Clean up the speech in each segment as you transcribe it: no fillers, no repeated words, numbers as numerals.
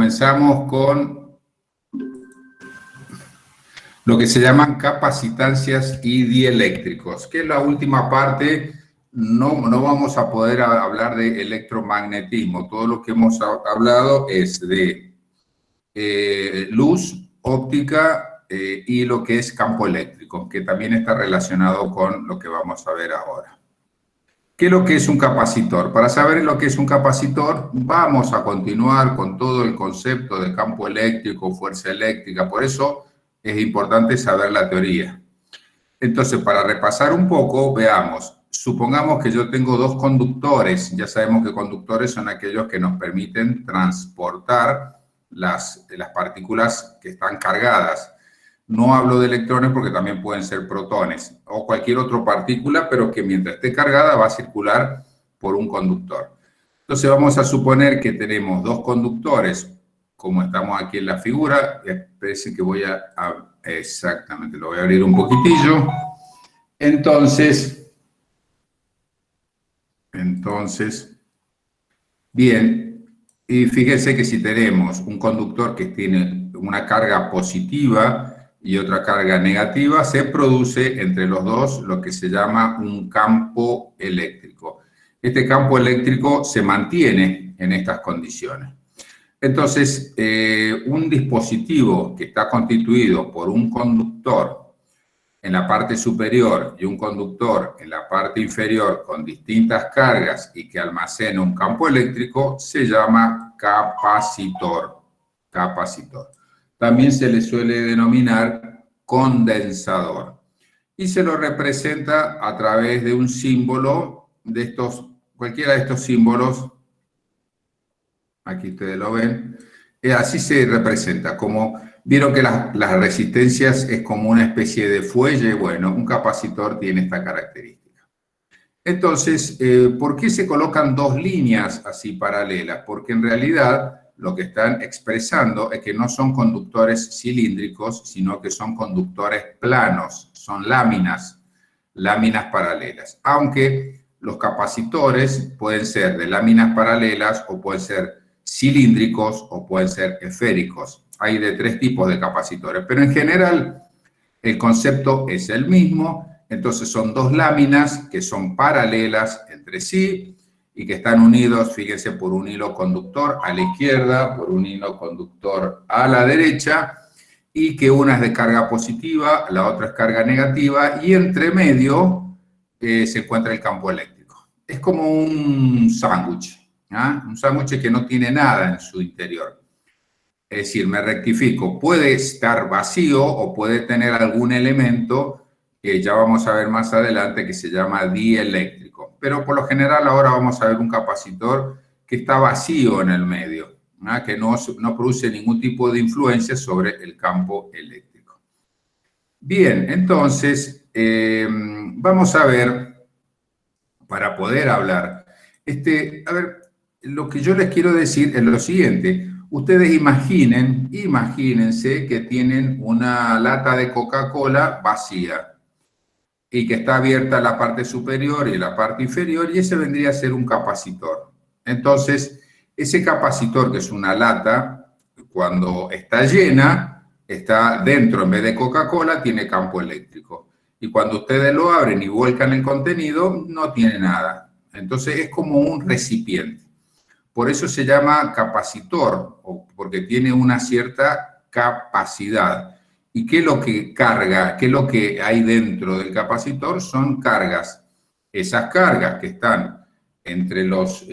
comenzamos con lo que se llaman capacitancias y dieléctricos, que es la última parte. No vamos a poder hablar de electromagnetismo. Todo lo que hemos hablado es de luz, óptica y lo que es campo eléctrico, que también está relacionado con lo que vamos a ver ahora. ¿Qué es lo que es un capacitor? Para saber lo que es un capacitor, vamos a continuar con todo el concepto de campo eléctrico, fuerza eléctrica. Por eso es importante saber la teoría. Entonces, para repasar un poco, veamos. Supongamos que yo tengo dos conductores. Ya sabemos que conductores son aquellos que nos permiten transportar las partículas que están cargadas. No hablo de electrones porque también pueden ser protones o cualquier otra partícula, pero que mientras esté cargada va a circular por un conductor. Entonces vamos a suponer que tenemos dos conductores, como estamos aquí en la figura. Espérense que voy a exactamente, lo voy a abrir un poquitillo. Entonces, bien, y fíjense que si tenemos un conductor que tiene una carga positiva y otra carga negativa, se produce entre los dos lo que se llama un campo eléctrico. Este campo eléctrico se mantiene en estas condiciones. Entonces, un dispositivo que está constituido por un conductor en la parte superior y un conductor en la parte inferior con distintas cargas y que almacena un campo eléctrico, se llama capacitor. Capacitor. También se le suele denominar condensador. Y se lo representa a través de un símbolo de estos, cualquiera de estos símbolos. Aquí ustedes lo ven. Así se representa, como vieron que las resistencias es como una especie de fuelle. Bueno, un capacitor tiene esta característica. Entonces, ¿por qué se colocan dos líneas así paralelas? Porque en realidad lo que están expresando es que no son conductores cilíndricos, sino que son conductores planos, son láminas paralelas. Aunque los capacitores pueden ser de láminas paralelas o pueden ser cilíndricos o pueden ser esféricos. Hay de tres tipos de capacitores, pero en general el concepto es el mismo. Entonces son dos láminas que son paralelas entre sí y que están unidos, fíjense, por un hilo conductor a la izquierda, por un hilo conductor a la derecha, y que una es de carga positiva, la otra es carga negativa, y entre medio se encuentra el campo eléctrico. Es como un sándwich. Un sándwich que no tiene nada en su interior. Es decir, me rectifico, puede estar vacío o puede tener algún elemento que ya vamos a ver más adelante que se llama dieléctrico. Pero por lo general ahora vamos a ver un capacitor que está vacío en el medio, que no produce ningún tipo de influencia sobre el campo eléctrico. Bien, entonces vamos a ver, para poder hablar, a ver, lo que yo les quiero decir es lo siguiente. Ustedes imagínense que tienen una lata de Coca-Cola vacía y que está abierta la parte superior y la parte inferior, y ese vendría a ser un capacitor. Entonces, ese capacitor, que es una lata, cuando está llena, está dentro, en vez de Coca-Cola, tiene campo eléctrico. Y cuando ustedes lo abren y vuelcan el contenido, no tiene nada. Entonces, es como un recipiente. Por eso se llama capacitor, porque tiene una cierta capacidad. ¿Y qué es lo que carga? ¿Qué es lo que hay dentro del capacitor? Son cargas. Esas cargas que están entre las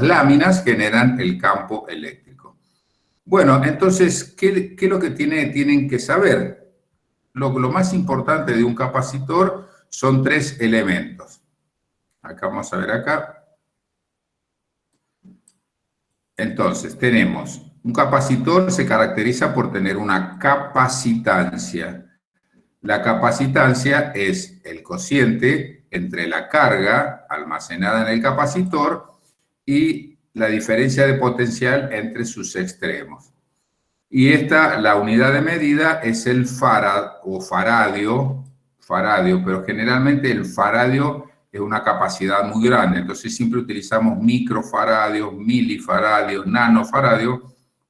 láminas generan el campo eléctrico. Bueno, entonces, ¿qué es lo que tienen que saber? Lo más importante de un capacitor son tres elementos. Acá vamos a ver acá. Entonces, tenemos un capacitor, se caracteriza por tener una capacitancia. La capacitancia es el cociente entre la carga almacenada en el capacitor y la diferencia de potencial entre sus extremos. Y la unidad de medida es el farad o faradio, pero generalmente el faradio es una capacidad muy grande. Entonces siempre utilizamos microfaradios, milifaradios, nanofaradios,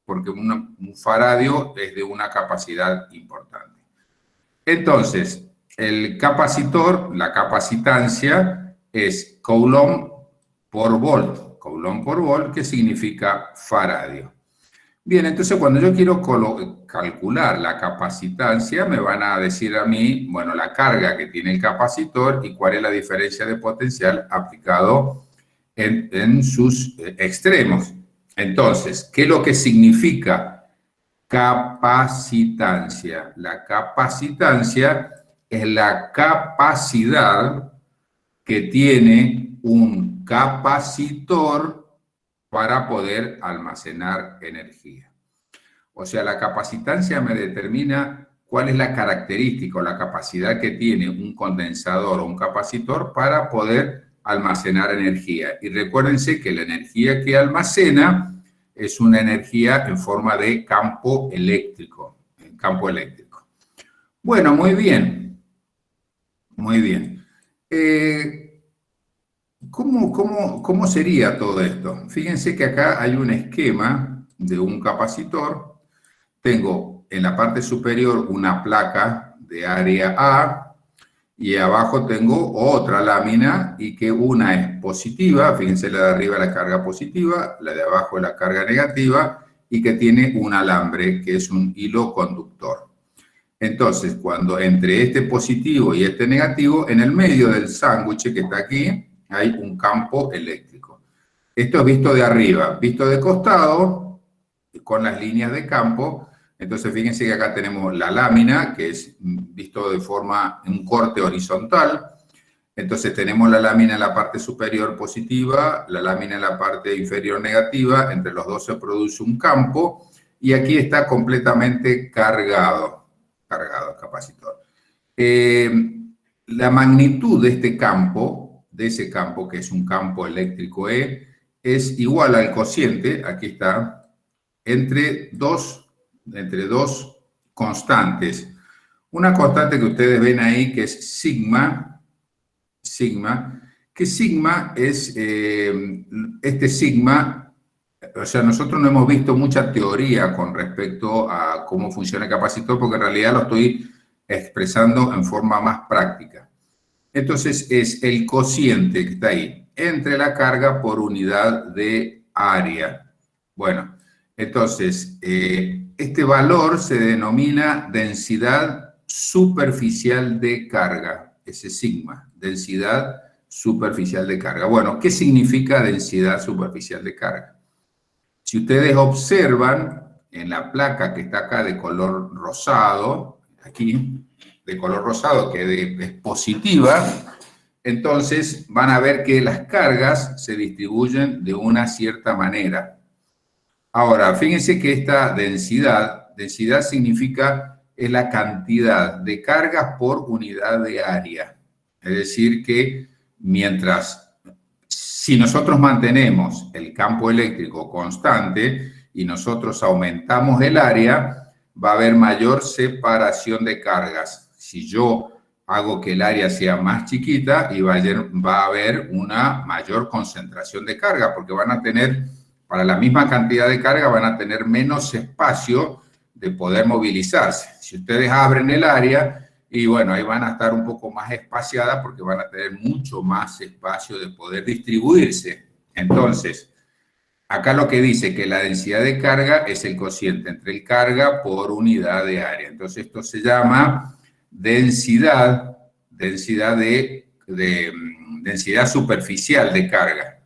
porque un faradio es de una capacidad importante. Entonces, el capacitor, la capacitancia, es Coulomb por volt. Coulomb por volt, que significa faradio. Bien, entonces cuando yo quiero calcular la capacitancia, me van a decir a mí, bueno, la carga que tiene el capacitor y cuál es la diferencia de potencial aplicado en sus extremos. Entonces, ¿qué es lo que significa capacitancia? La capacitancia es la capacidad que tiene un capacitor para poder almacenar energía. O sea, la capacitancia me determina cuál es la característica o la capacidad que tiene un condensador o un capacitor para poder almacenar energía. Y recuérdense que la energía que almacena es una energía en forma de campo eléctrico. Bueno, muy bien. Muy bien. ¿Cómo sería todo esto? Fíjense que acá hay un esquema de un capacitor. Tengo en la parte superior una placa de área A y abajo tengo otra lámina y que una es positiva, fíjense la de arriba la carga positiva, la de abajo la carga negativa y que tiene un alambre que es un hilo conductor. Entonces, cuando entre este positivo y este negativo, en el medio del sándwich que está aquí, hay un campo eléctrico. Esto es visto de arriba, visto de costado, con las líneas de campo. Entonces, fíjense que acá tenemos la lámina, que es visto de forma, un corte horizontal. Entonces, tenemos la lámina en la parte superior positiva, la lámina en la parte inferior negativa. Entre los dos se produce un campo y aquí está completamente cargado el capacitor. La magnitud de este campo, de ese campo que es un campo eléctrico E, es igual al cociente, aquí está, entre dos constantes. Una constante que ustedes ven ahí que es sigma, que sigma es, este sigma, o sea, nosotros no hemos visto mucha teoría con respecto a cómo funciona el capacitor, porque en realidad lo estoy expresando en forma más práctica. Entonces, es el cociente que está ahí, entre la carga por unidad de área. Bueno, entonces, este valor se denomina densidad superficial de carga, ese sigma, densidad superficial de carga. Bueno, ¿qué significa densidad superficial de carga? Si ustedes observan en la placa que está acá de color rosado, aquí, de color rosado, que es positiva, entonces van a ver que las cargas se distribuyen de una cierta manera. Ahora, fíjense que esta densidad significa es la cantidad de cargas por unidad de área. Es decir que si nosotros mantenemos el campo eléctrico constante y nosotros aumentamos el área, va a haber mayor separación de cargas. Si yo hago que el área sea más chiquita, y va a haber una mayor concentración de carga, porque van a tener, para la misma cantidad de carga, van a tener menos espacio de poder movilizarse. Si ustedes abren el área, y bueno, ahí van a estar un poco más espaciadas porque van a tener mucho más espacio de poder distribuirse. Entonces, acá lo que dice que la densidad de carga es el cociente entre el carga por unidad de área. Entonces, esto se llama densidad superficial de carga.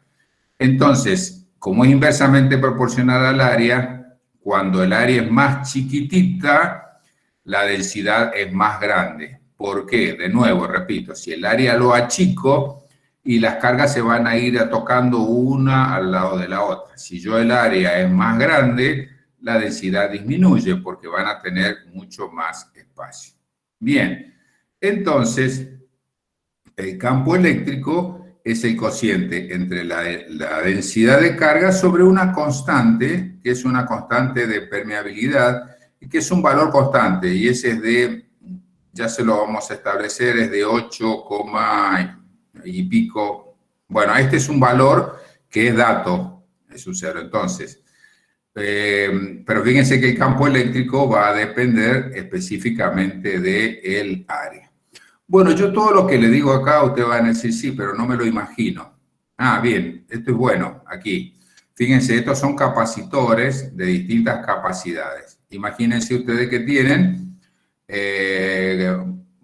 Entonces, como es inversamente proporcional al área, cuando el área es más chiquitita, la densidad es más grande. ¿Por qué? De nuevo, repito, si el área lo achico y las cargas se van a ir tocando una al lado de la otra. Si yo el área es más grande, la densidad disminuye porque van a tener mucho más espacio. Bien, entonces el campo eléctrico es el cociente entre la densidad de carga sobre una constante, que es una constante de permeabilidad, y que es un valor constante, y ese es de, ya se lo vamos a establecer, es de 8, y pico. Bueno, este es un valor que es dato, es un 0. Entonces, pero fíjense que el campo eléctrico va a depender específicamente del área. Bueno, yo todo lo que le digo acá, ustedes van a decir sí, pero no me lo imagino. Ah, bien, esto es bueno, aquí. Fíjense, estos son capacitores de distintas capacidades. Imagínense ustedes que tienen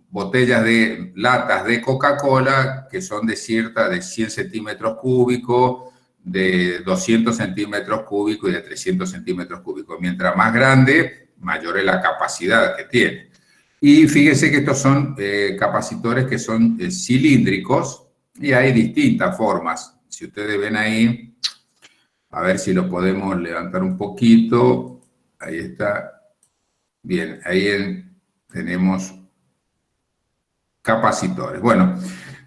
botellas de latas de Coca-Cola que son de 100 centímetros cúbicos, de 200 centímetros cúbicos y de 300 centímetros cúbicos. Mientras más grande, mayor es la capacidad que tiene. Y fíjense que estos son capacitores que son cilíndricos y hay distintas formas. Si ustedes ven ahí, a ver si lo podemos levantar un poquito. Ahí está. Bien, ahí tenemos capacitores. Bueno,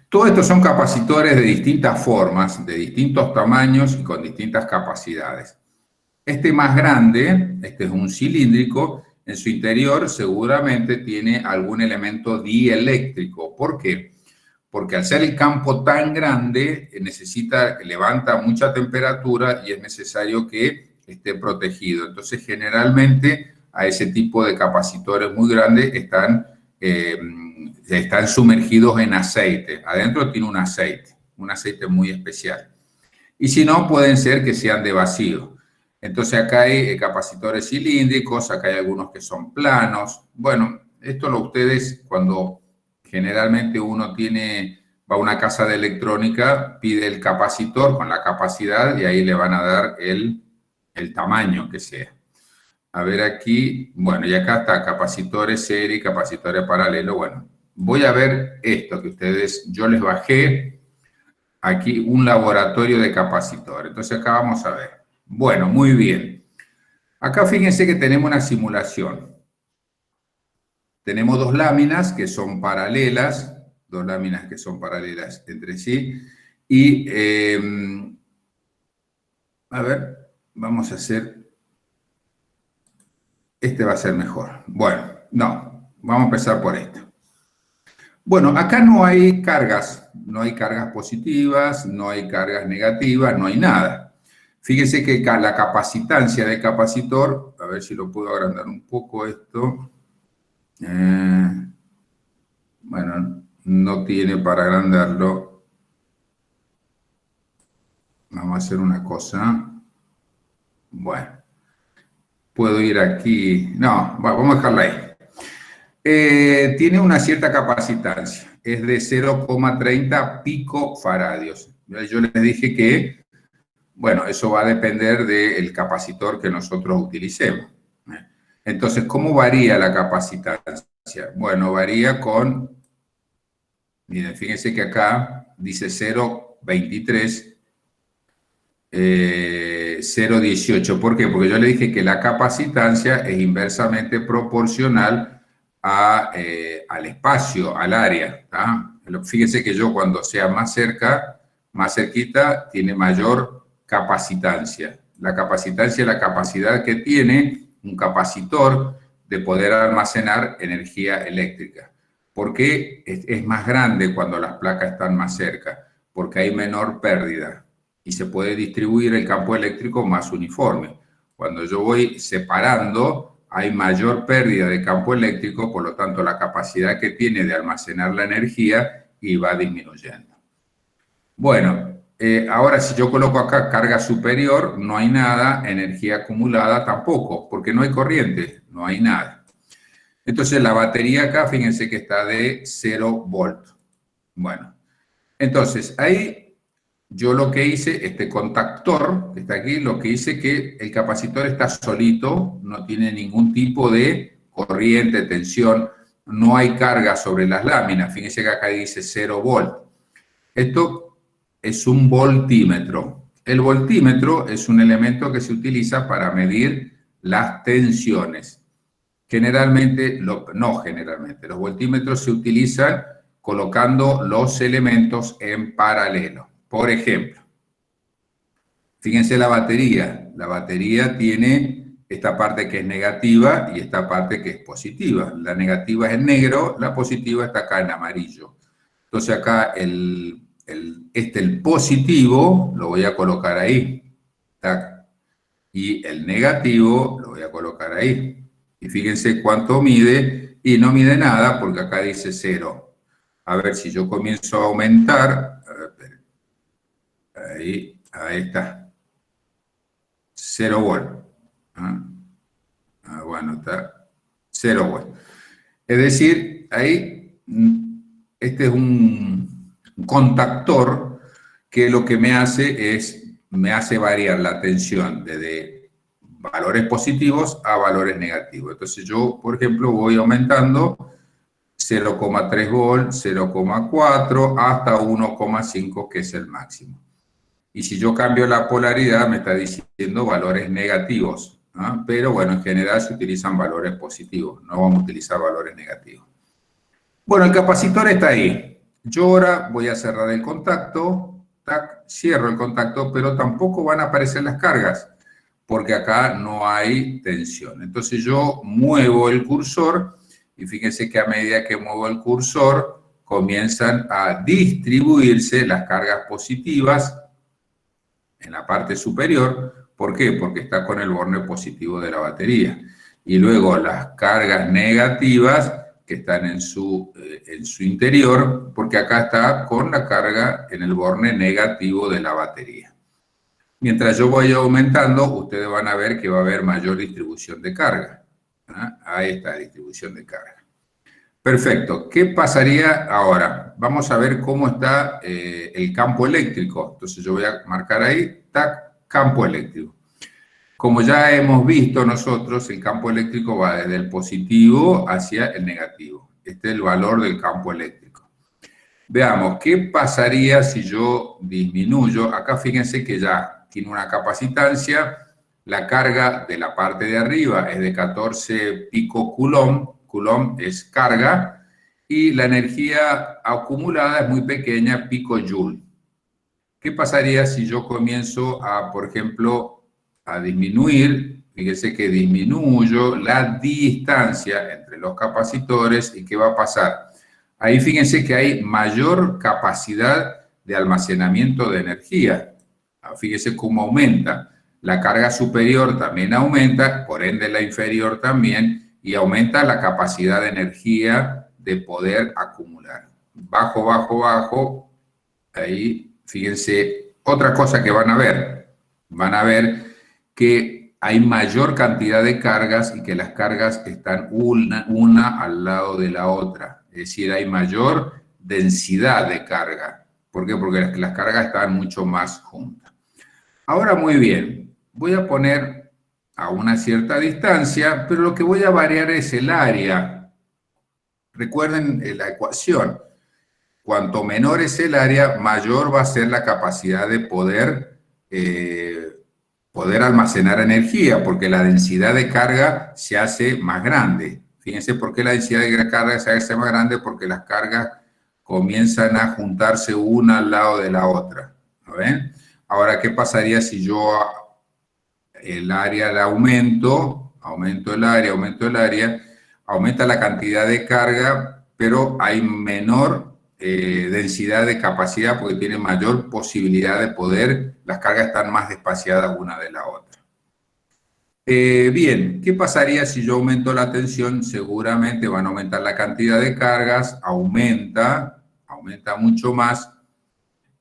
todos estos son capacitores de distintas formas, de distintos tamaños y con distintas capacidades. Este más grande, este es un cilíndrico, en su interior seguramente tiene algún elemento dieléctrico. ¿Por qué? Porque al ser el campo tan grande, levanta mucha temperatura y es necesario que esté protegido. Entonces, generalmente, a ese tipo de capacitores muy grandes están sumergidos en aceite. Adentro tiene un aceite muy especial. Y si no, pueden ser que sean de vacío. Entonces acá hay capacitores cilíndricos, acá hay algunos que son planos. Bueno, esto ustedes cuando generalmente uno va a una casa de electrónica, pide el capacitor con la capacidad y ahí le van a dar el tamaño que sea. A ver aquí, bueno, y acá está capacitores serie, capacitores paralelo. Bueno, voy a ver esto que yo les bajé aquí un laboratorio de capacitores. Entonces acá vamos a ver. Bueno, muy bien. Acá fíjense que tenemos una simulación. Tenemos dos láminas que son paralelas entre sí. Y, a ver, vamos a hacer, este va a ser mejor. Bueno, no, vamos a empezar por esto. Bueno, acá no hay cargas positivas, no hay cargas negativas, no hay nada. Fíjense que la capacitancia del capacitor, a ver si lo puedo agrandar un poco esto. Bueno, no tiene para agrandarlo. Vamos a hacer una cosa. Bueno, puedo ir aquí. No, vamos a dejarla ahí. Tiene una cierta capacitancia. Es de 0,30 picofaradios. Yo les dije que bueno, eso va a depender del capacitor que nosotros utilicemos. Entonces, ¿cómo varía la capacitancia? Bueno, varía miren, fíjense que acá dice 0,23, 0,18. ¿Por qué? Porque yo le dije que la capacitancia es inversamente proporcional al espacio, al área. Fíjense que yo cuando sea más cerquita, tiene mayor capacitancia. La capacitancia es la capacidad que tiene un capacitor de poder almacenar energía eléctrica. ¿Por qué es más grande cuando las placas están más cerca? Porque hay menor pérdida y se puede distribuir el campo eléctrico más uniforme. Cuando yo voy separando, hay mayor pérdida de campo eléctrico, por lo tanto la capacidad que tiene de almacenar la energía y va disminuyendo. Bueno, ahora si yo coloco acá carga superior, no hay nada, energía acumulada tampoco, porque no hay corriente, no hay nada. Entonces la batería acá, fíjense que está de 0 volt. Bueno, entonces ahí yo lo que hice, este contactor que está aquí, lo que hice que el capacitor está solito, no tiene ningún tipo de corriente, tensión, no hay carga sobre las láminas. Fíjense que acá dice 0 volt. Esto es un voltímetro. El voltímetro es un elemento que se utiliza para medir las tensiones. No generalmente, los voltímetros se utilizan colocando los elementos en paralelo. Por ejemplo, fíjense la batería. La batería tiene esta parte que es negativa y esta parte que es positiva. La negativa es en negro, la positiva está acá en amarillo. Entonces acá el el positivo lo voy a colocar ahí. Tac. Y el negativo lo voy a colocar ahí. Y fíjense cuánto mide, y no mide nada porque acá dice 0. A ver si yo comienzo a aumentar. A ver, ahí está. 0 volt. Bueno, está 0 volt. Es decir, ahí, este es un contactor que lo que me hace variar la tensión desde valores positivos a valores negativos. Entonces yo, por ejemplo, voy aumentando 0,3 volt, 0,4 hasta 1,5, que es el máximo. Y si yo cambio la polaridad, me está diciendo valores negativos, ¿no? Pero bueno, en general se utilizan valores positivos, no vamos a utilizar valores negativos. Bueno, el capacitor está ahí. Yo ahora voy a cerrar el contacto, tac, cierro el contacto, pero tampoco van a aparecer las cargas, porque acá no hay tensión. Entonces yo muevo el cursor, y fíjense que a medida que muevo el cursor, comienzan a distribuirse las cargas positivas en la parte superior. ¿Por qué? Porque está con el borne positivo de la batería. Y luego las cargas negativas que están en su interior, porque acá está con la carga en el borne negativo de la batería. Mientras yo voy aumentando, ustedes van a ver que va a haber mayor distribución de carga. Ahí está, distribución de carga. Perfecto. ¿Qué pasaría ahora? Vamos a ver cómo está el campo eléctrico. Entonces yo voy a marcar ahí, tac, campo eléctrico. Como ya hemos visto nosotros, el campo eléctrico va desde el positivo hacia el negativo. Este es el valor del campo eléctrico. Veamos, ¿qué pasaría si yo disminuyo? Acá fíjense que ya tiene una capacitancia. La carga de la parte de arriba es de 14 pico coulomb. Coulomb es carga, y la energía acumulada es muy pequeña, picojoule. ¿Qué pasaría si yo comienzo a, por ejemplo, a disminuir? Fíjense que disminuyo la distancia entre los capacitores, y ¿qué va a pasar? Ahí fíjense que hay mayor capacidad de almacenamiento de energía. Fíjense cómo aumenta. La carga superior también aumenta, por ende la inferior también, y aumenta la capacidad de energía de poder acumular. Bajo, bajo, bajo, ahí, fíjense, otra cosa que van a ver que hay mayor cantidad de cargas y que las cargas están una al lado de la otra. Es decir, hay mayor densidad de carga. ¿Por qué? Porque las cargas están mucho más juntas. Ahora, muy bien, voy a poner a una cierta distancia, pero lo que voy a variar es el área. Recuerden la ecuación. Cuanto menor es el área, mayor va a ser la capacidad de poder almacenar energía, porque la densidad de carga se hace más grande. Fíjense por qué la densidad de carga se hace más grande, porque las cargas comienzan a juntarse una al lado de la otra. ¿No ven? Ahora, ¿qué pasaría si yo el área la aumento el área, aumenta la cantidad de carga, pero hay menor densidad de capacidad porque tiene mayor posibilidad de poder, las cargas están más despaciadas una de la otra. Bien, ¿qué pasaría si yo aumento la tensión? Seguramente van a aumentar la cantidad de cargas, aumenta mucho más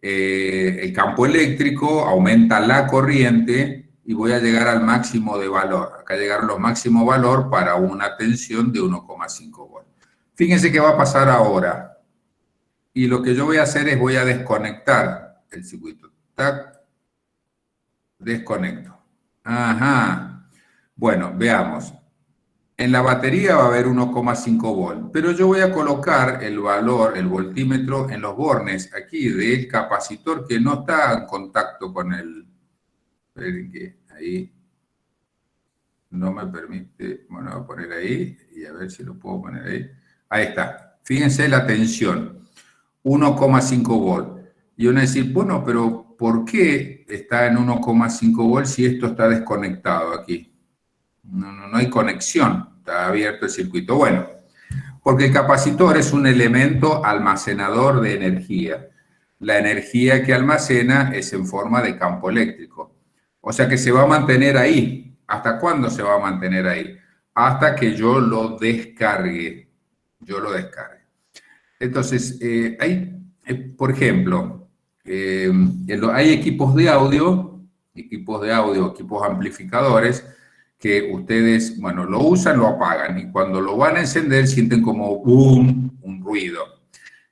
el campo eléctrico, aumenta la corriente, y voy a llegar al máximo de valor. Acá llegaron los máximos valor para una tensión de 1,5 volts. Fíjense qué va a pasar ahora. Y lo que yo voy a hacer es voy a desconectar el circuito. Tac, desconecto. Ajá. Bueno, veamos. En la batería va a haber 1,5 volts, pero yo voy a colocar el valor, el voltímetro, en los bornes aquí del capacitor que no está en contacto con el... que ahí no me permite, bueno, voy a poner ahí y a ver si lo puedo poner ahí. Ahí está. Fíjense la tensión, 1,5 volts. Y van a decir, bueno, pero ¿por qué está en 1,5 volts si esto está desconectado aquí? No hay conexión, está abierto el circuito. Bueno, porque el capacitor es un elemento almacenador de energía. la energía que almacena es en forma de campo eléctrico. O sea que se va a mantener ahí. ¿Hasta cuándo se va a mantener ahí? Hasta que yo lo descargue. Yo lo descargue. Entonces, por ejemplo, hay equipos de audio, equipos amplificadores, que ustedes, bueno, lo usan, lo apagan, y cuando lo van a encender sienten como boom, un ruido.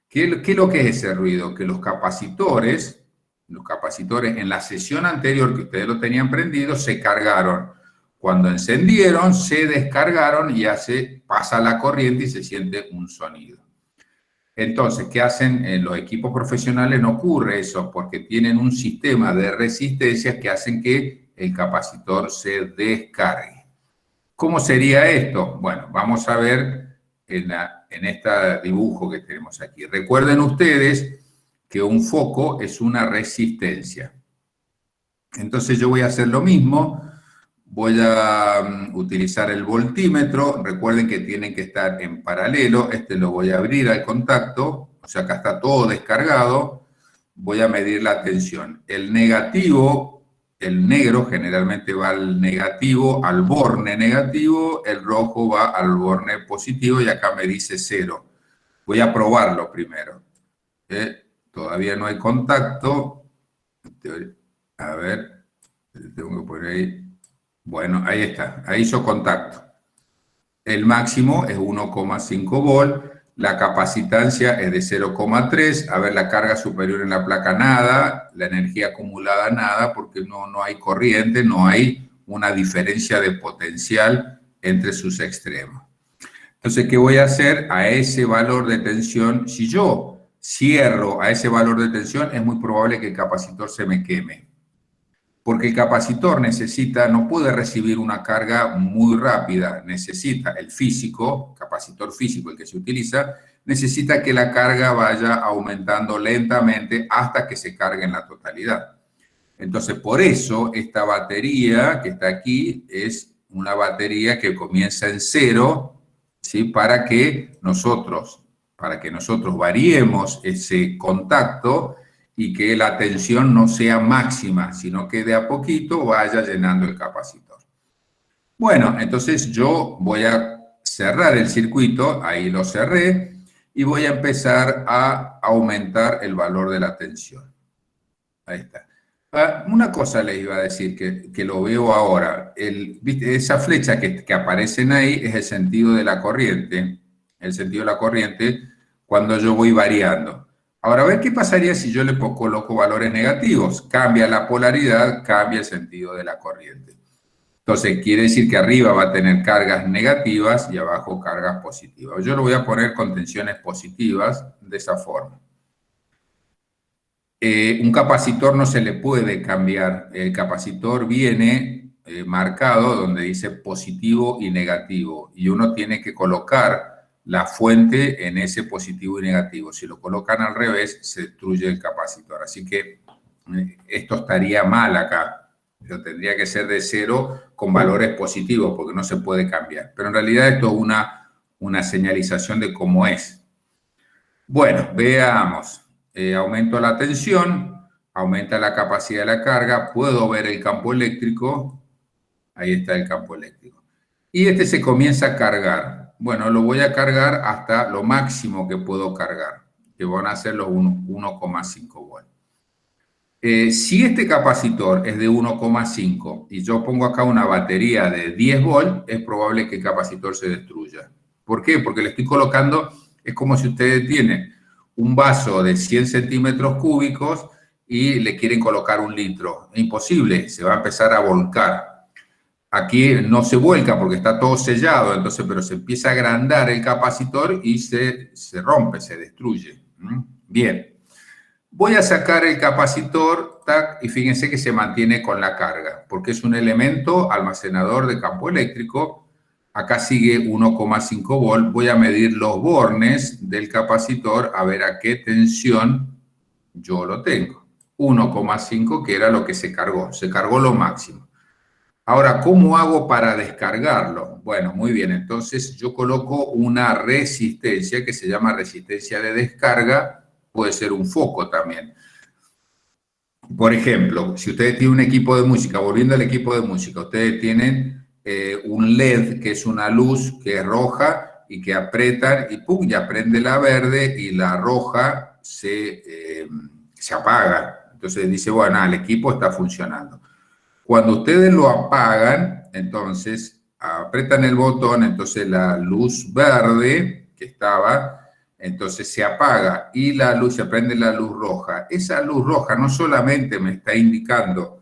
¿Qué es lo que es ese ruido? Que los capacitores en la sesión anterior que ustedes lo tenían prendido se cargaron. Cuando encendieron, se descargaron y pasa la corriente y se siente un sonido. Entonces, ¿qué hacen en los equipos profesionales? No ocurre eso porque tienen un sistema de resistencias que hacen que el capacitor se descargue. ¿Cómo sería esto? Bueno, vamos a ver en este dibujo que tenemos aquí. Recuerden ustedes que un foco es una resistencia. Entonces yo voy a hacer lo mismo. Voy a utilizar el voltímetro. Recuerden que tienen que estar en paralelo. Este lo voy a abrir al contacto. O sea, acá está todo descargado. Voy a medir la tensión. El negativo, el negro generalmente va al negativo, al borne negativo. El rojo va al borne positivo y acá me dice 0. Voy a probarlo primero. Todavía no hay contacto. A ver, tengo que poner ahí. Bueno, ahí está, ahí hizo contacto. El máximo es 1,5 volt, la capacitancia es de 0,3, a ver, la carga superior en la placa nada, la energía acumulada nada, porque no hay corriente, no hay una diferencia de potencial entre sus extremos. Entonces, ¿qué voy a hacer? A ese valor de tensión, si yo cierro a ese valor de tensión, es muy probable que el capacitor se me queme. Porque el capacitor no puede recibir una carga muy rápida, necesita el físico, capacitor físico, el que se utiliza, necesita que la carga vaya aumentando lentamente hasta que se cargue en la totalidad. Entonces, por eso esta batería que está aquí es una batería que comienza en 0, ¿sí? Para que nosotros variemos ese contacto y que la tensión no sea máxima, sino que de a poquito vaya llenando el capacitor. Bueno, entonces yo voy a cerrar el circuito, ahí lo cerré, y voy a empezar a aumentar el valor de la tensión. Ahí está. Una cosa les iba a decir que lo veo ahora. ¿Viste? Esa flecha que aparecen ahí es el sentido de la corriente. El sentido de la corriente cuando yo voy variando. Ahora, a ver qué pasaría si yo le coloco valores negativos. Cambia la polaridad, cambia el sentido de la corriente. Entonces, quiere decir que arriba va a tener cargas negativas y abajo cargas positivas. Yo lo voy a poner con tensiones positivas de esa forma. Un capacitor no se le puede cambiar. El capacitor viene marcado donde dice positivo y negativo. Y uno tiene que colocar la fuente en ese positivo y negativo. Si lo colocan al revés, se destruye el capacitor. Así que esto estaría mal acá. Yo tendría que ser de 0 con valores positivos porque no se puede cambiar. Pero en realidad esto es una señalización de cómo es. Bueno, veamos. Aumento la tensión, aumenta la capacidad de la carga, puedo ver el campo eléctrico. Ahí está el campo eléctrico. Y este se comienza a cargar. Bueno, lo voy a cargar hasta lo máximo que puedo cargar, que van a ser los 1,5 volts. Si este capacitor es de 1,5 y yo pongo acá una batería de 10 volts, es probable que el capacitor se destruya. ¿Por qué? Porque le estoy colocando, es como si ustedes tienen un vaso de 100 centímetros cúbicos y le quieren colocar 1 litro. Es imposible, se va a empezar a volcar. Aquí no se vuelca porque está todo sellado, entonces, pero se empieza a agrandar el capacitor y se rompe, se destruye. Bien. Voy a sacar el capacitor, tac, y fíjense que se mantiene con la carga, porque es un elemento almacenador de campo eléctrico. Acá sigue 1,5 volt. Voy a medir los bornes del capacitor a ver a qué tensión yo lo tengo. 1,5, que era lo que se cargó lo máximo. Ahora, ¿cómo hago para descargarlo? Bueno, muy bien, entonces yo coloco una resistencia que se llama resistencia de descarga. puede ser un foco también. Por ejemplo, si ustedes tienen un equipo de música, volviendo al equipo de música, ustedes tienen un LED, que es una luz que es roja y que apretan y ¡pum! Ya prende la verde y la roja se apaga. Entonces dice, bueno, el equipo está funcionando. Cuando ustedes lo apagan, entonces apretan el botón, entonces la luz verde que estaba, entonces se apaga y la luz, se prende la luz roja. Esa luz roja no solamente me está indicando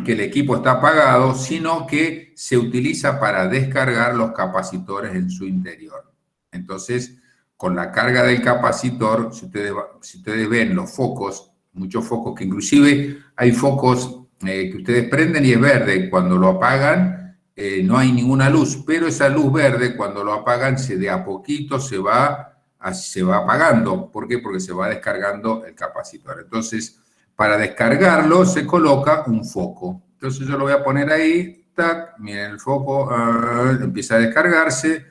que el equipo está apagado, sino que se utiliza para descargar los capacitores en su interior. Entonces, con la carga del capacitor, si ustedes ven los focos, muchos focos que inclusive hay focos que ustedes prenden y es verde, cuando lo apagan no hay ninguna luz, pero esa luz verde cuando lo apagan de a poquito se va apagando. ¿Por qué? Porque se va descargando el capacitor. Entonces, para descargarlo se coloca un foco. Entonces yo lo voy a poner ahí, tac, miren el foco, empieza a descargarse,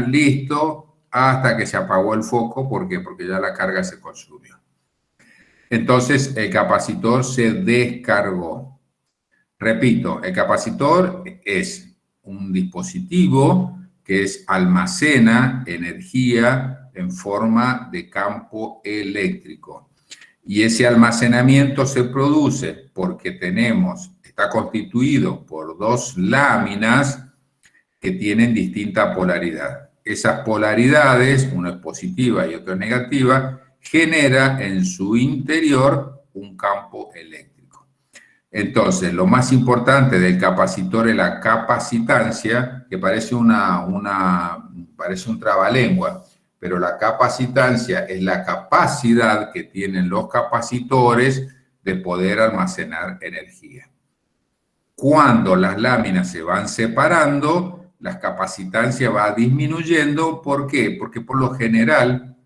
listo, hasta que se apagó el foco. ¿Por qué? Porque ya la carga se consumió. Entonces el capacitor se descargó. Repito, el capacitor es un dispositivo que almacena energía en forma de campo eléctrico. Y ese almacenamiento se produce porque está constituido por dos láminas que tienen distinta polaridad. Esas polaridades, una es positiva y otra es negativa, genera en su interior un campo eléctrico. Entonces, lo más importante del capacitor es la capacitancia, que parece parece un trabalengua, pero la capacitancia es la capacidad que tienen los capacitores de poder almacenar energía. Cuando las láminas se van separando, la capacitancia va disminuyendo. ¿Por qué? Porque por lo general,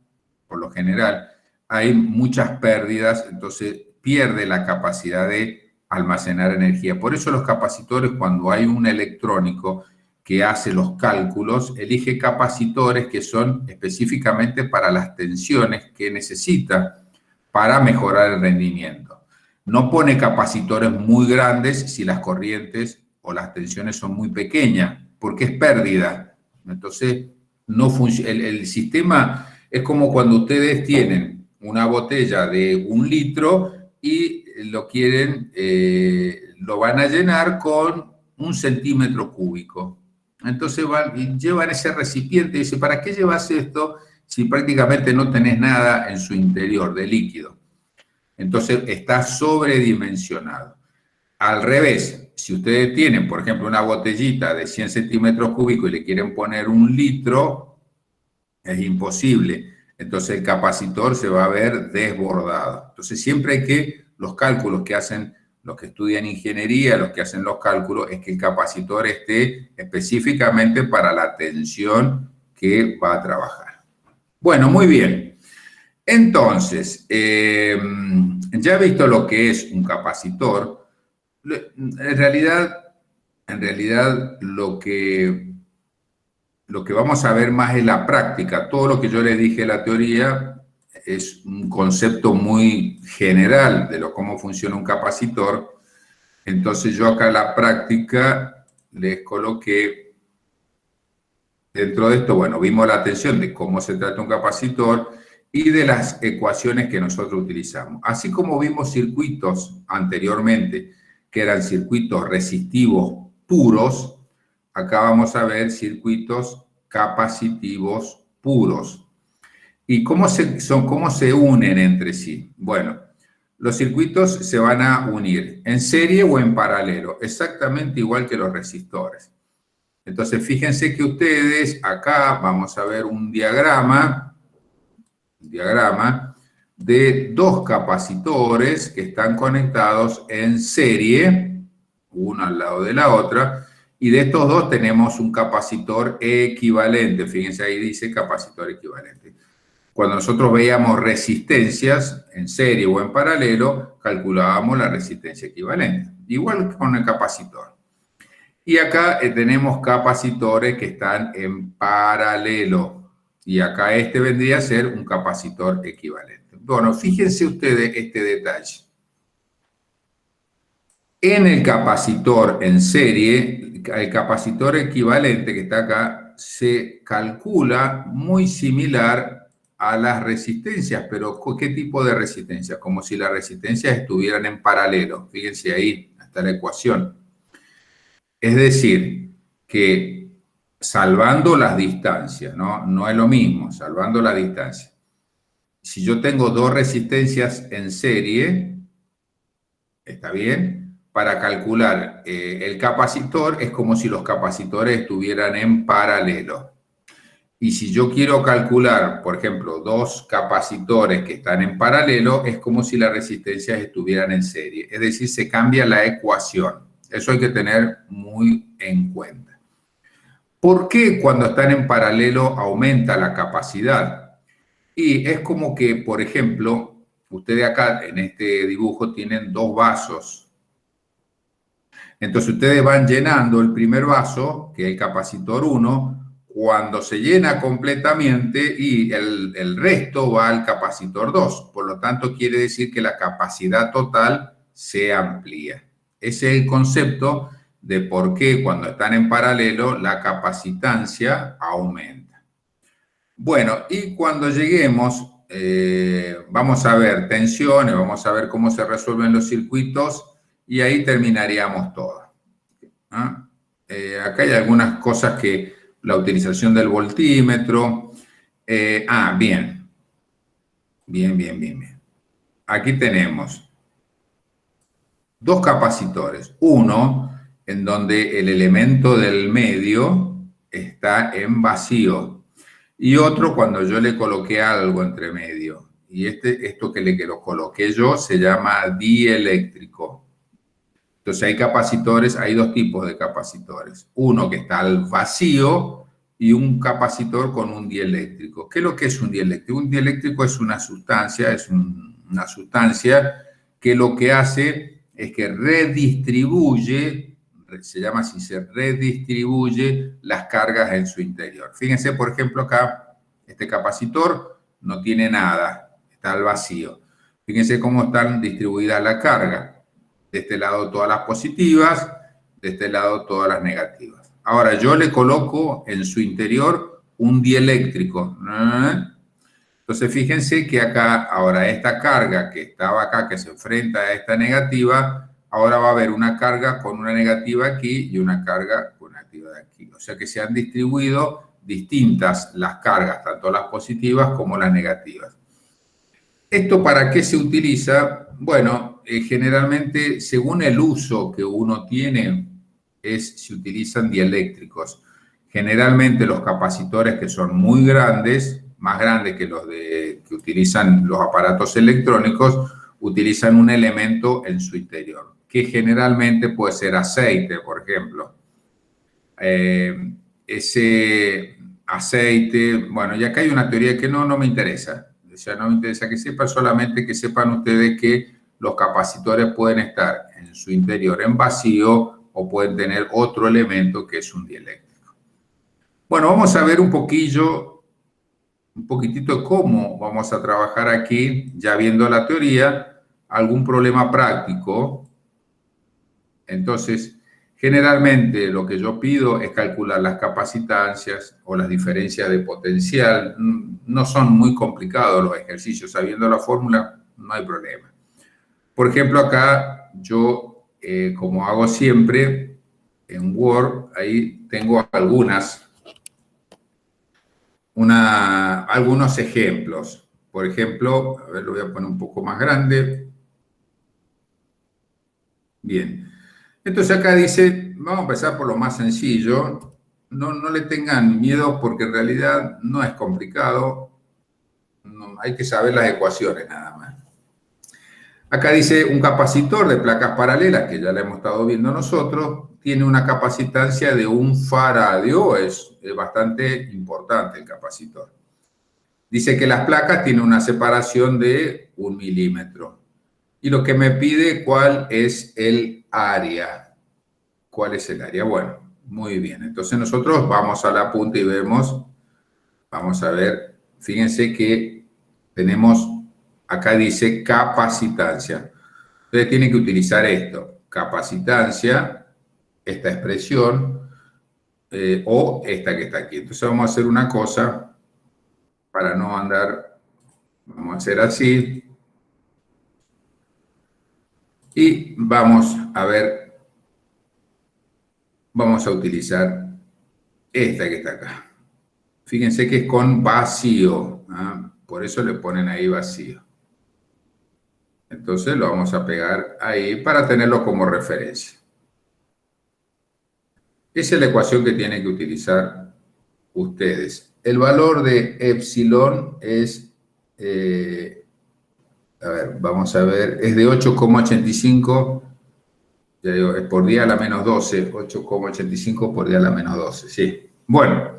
hay muchas pérdidas, entonces pierde la capacidad de almacenar energía. Por eso los capacitores, cuando hay un electrónico que hace los cálculos, elige capacitores que son específicamente para las tensiones que necesita para mejorar el rendimiento. No pone capacitores muy grandes si las corrientes o las tensiones son muy pequeñas, porque es pérdida. Entonces, no funciona. El sistema es como cuando ustedes tienen una botella de 1 litro y lo van a llenar con 1 centímetro cúbico. Entonces llevan ese recipiente y dicen, ¿para qué llevas esto si prácticamente no tenés nada en su interior de líquido? Entonces está sobredimensionado. Al revés, si ustedes tienen, por ejemplo, una botellita de 100 centímetros cúbicos y le quieren poner 1 litro, es imposible. Entonces el capacitor se va a ver desbordado. Entonces siempre hay que, los cálculos que hacen los que estudian ingeniería, los que hacen los cálculos, es que el capacitor esté específicamente para la tensión que va a trabajar. Bueno, muy bien. Entonces, ya he visto lo que es un capacitor. En realidad lo que vamos a ver más es la práctica. Todo lo que yo les dije en la teoría es un concepto muy general de cómo funciona un capacitor. Entonces yo acá en la práctica les coloqué, dentro de esto, bueno, vimos la tensión de cómo se trata un capacitor y de las ecuaciones que nosotros utilizamos. Así como vimos circuitos anteriormente, que eran circuitos resistivos puros, acá vamos a ver circuitos capacitivos puros. ¿Y cómo se unen entre sí? Bueno, los circuitos se van a unir en serie o en paralelo, exactamente igual que los resistores. Entonces, fíjense que ustedes acá vamos a ver un diagrama de 2 capacitores que están conectados en serie, uno al lado de la otra, y de estos 2 tenemos un capacitor equivalente. Fíjense, ahí dice capacitor equivalente. Cuando nosotros veíamos resistencias en serie o en paralelo, calculábamos la resistencia equivalente. Igual con el capacitor. Y acá tenemos capacitores que están en paralelo. Y acá este vendría a ser un capacitor equivalente. Bueno, fíjense ustedes este detalle. En el capacitor en serie, el capacitor equivalente que está acá, se calcula muy similar a las resistencias, pero ¿qué tipo de resistencia? Como si las resistencias estuvieran en paralelo. Fíjense ahí, está la ecuación. Es decir, que salvando las distancias, ¿no? No es lo mismo, salvando la distancia. Si yo tengo dos resistencias en serie, ¿está bien? Para calcular el capacitor es como si los capacitores estuvieran en paralelo. Y si yo quiero calcular, por ejemplo, dos capacitores que están en paralelo, es como si las resistencias estuvieran en serie. Es decir, se cambia la ecuación. Eso hay que tener muy en cuenta. ¿Por qué cuando están en paralelo aumenta la capacidad? Y es como que, por ejemplo, ustedes acá en este dibujo tienen dos vasos. Entonces ustedes van llenando el primer vaso, que es el capacitor 1, cuando se llena completamente y el resto va al capacitor 2. Por lo tanto, quiere decir que la capacidad total se amplía. Ese es el concepto de por qué cuando están en paralelo la capacitancia aumenta. Bueno, y cuando lleguemos, vamos a ver tensiones, vamos a ver cómo se resuelven los circuitos y ahí terminaríamos todo. ¿Ah? Acá hay algunas cosas que la utilización del voltímetro. Bien. Bien. Aquí tenemos dos capacitores. Uno en donde el elemento del medio está en vacío y otro cuando yo le coloqué algo entre medio. Y esto que lo coloqué yo se llama dieléctrico. Entonces hay capacitores, hay dos tipos de capacitores. Uno que está al vacío y un capacitor con un dieléctrico. ¿Qué es lo que es un dieléctrico? Un dieléctrico es una sustancia, que lo que hace es que redistribuye, se llama así, se redistribuye las cargas en su interior. Fíjense, por ejemplo, acá este capacitor no tiene nada, está al vacío. Fíjense cómo están distribuidas las cargas. De este lado todas las positivas, de este lado todas las negativas. Ahora yo le coloco en su interior un dieléctrico. Entonces fíjense que acá, ahora esta carga que estaba acá, que se enfrenta a esta negativa, ahora va a haber una carga con una negativa aquí y una carga con una negativa de aquí. O sea que se han distribuido distintas las cargas, tanto las positivas como las negativas. ¿Esto para qué se utiliza? Bueno, generalmente, según el uso que uno tiene, se utilizan dieléctricos. Generalmente los capacitores que son muy grandes, más grandes que los que utilizan los aparatos electrónicos, utilizan un elemento en su interior, que generalmente puede ser aceite, por ejemplo. Ese aceite, bueno, y acá hay una teoría que no me interesa. O sea, no me interesa que sepan, solamente que sepan ustedes que los capacitores pueden estar en su interior en vacío o pueden tener otro elemento que es un dieléctrico. Bueno, vamos a ver un poquitito cómo vamos a trabajar aquí, ya viendo la teoría, algún problema práctico. Entonces, generalmente lo que yo pido es calcular las capacitancias o las diferencias de potencial. No son muy complicados los ejercicios. Sabiendo la fórmula, no hay problema. Por ejemplo, acá yo, como hago siempre, en Word, ahí tengo algunos ejemplos. Por ejemplo, a ver, lo voy a poner un poco más grande. Bien. Entonces acá dice, vamos a empezar por lo más sencillo. No le tengan miedo porque en realidad no es complicado. Hay que saber las ecuaciones nada más. Acá dice un capacitor de placas paralelas, que ya lo hemos estado viendo nosotros, tiene una capacitancia de 1 faradio, es bastante importante el capacitor. Dice que las placas tienen una separación de 1 milímetro. Y lo que me pide, ¿cuál es el área? ¿Cuál es el área? Bueno, muy bien. Entonces nosotros vamos a la punta y vemos vamos a ver, fíjense que tenemos, acá dice capacitancia. Ustedes tienen que utilizar esto, capacitancia, esta expresión, o esta que está aquí. Entonces vamos a hacer una cosa para no andar, vamos a hacer así, y vamos a ver, vamos a utilizar esta que está acá. Fíjense que es con vacío, ¿ah? Por eso le ponen ahí vacío. Entonces lo vamos a pegar ahí para tenerlo como referencia. Esa es la ecuación que tienen que utilizar ustedes. El valor de epsilon es, a ver, vamos a ver, es de 8,85, ya digo, es por 10 a la menos 12, 8,85 por 10 a la menos 12, sí. Bueno,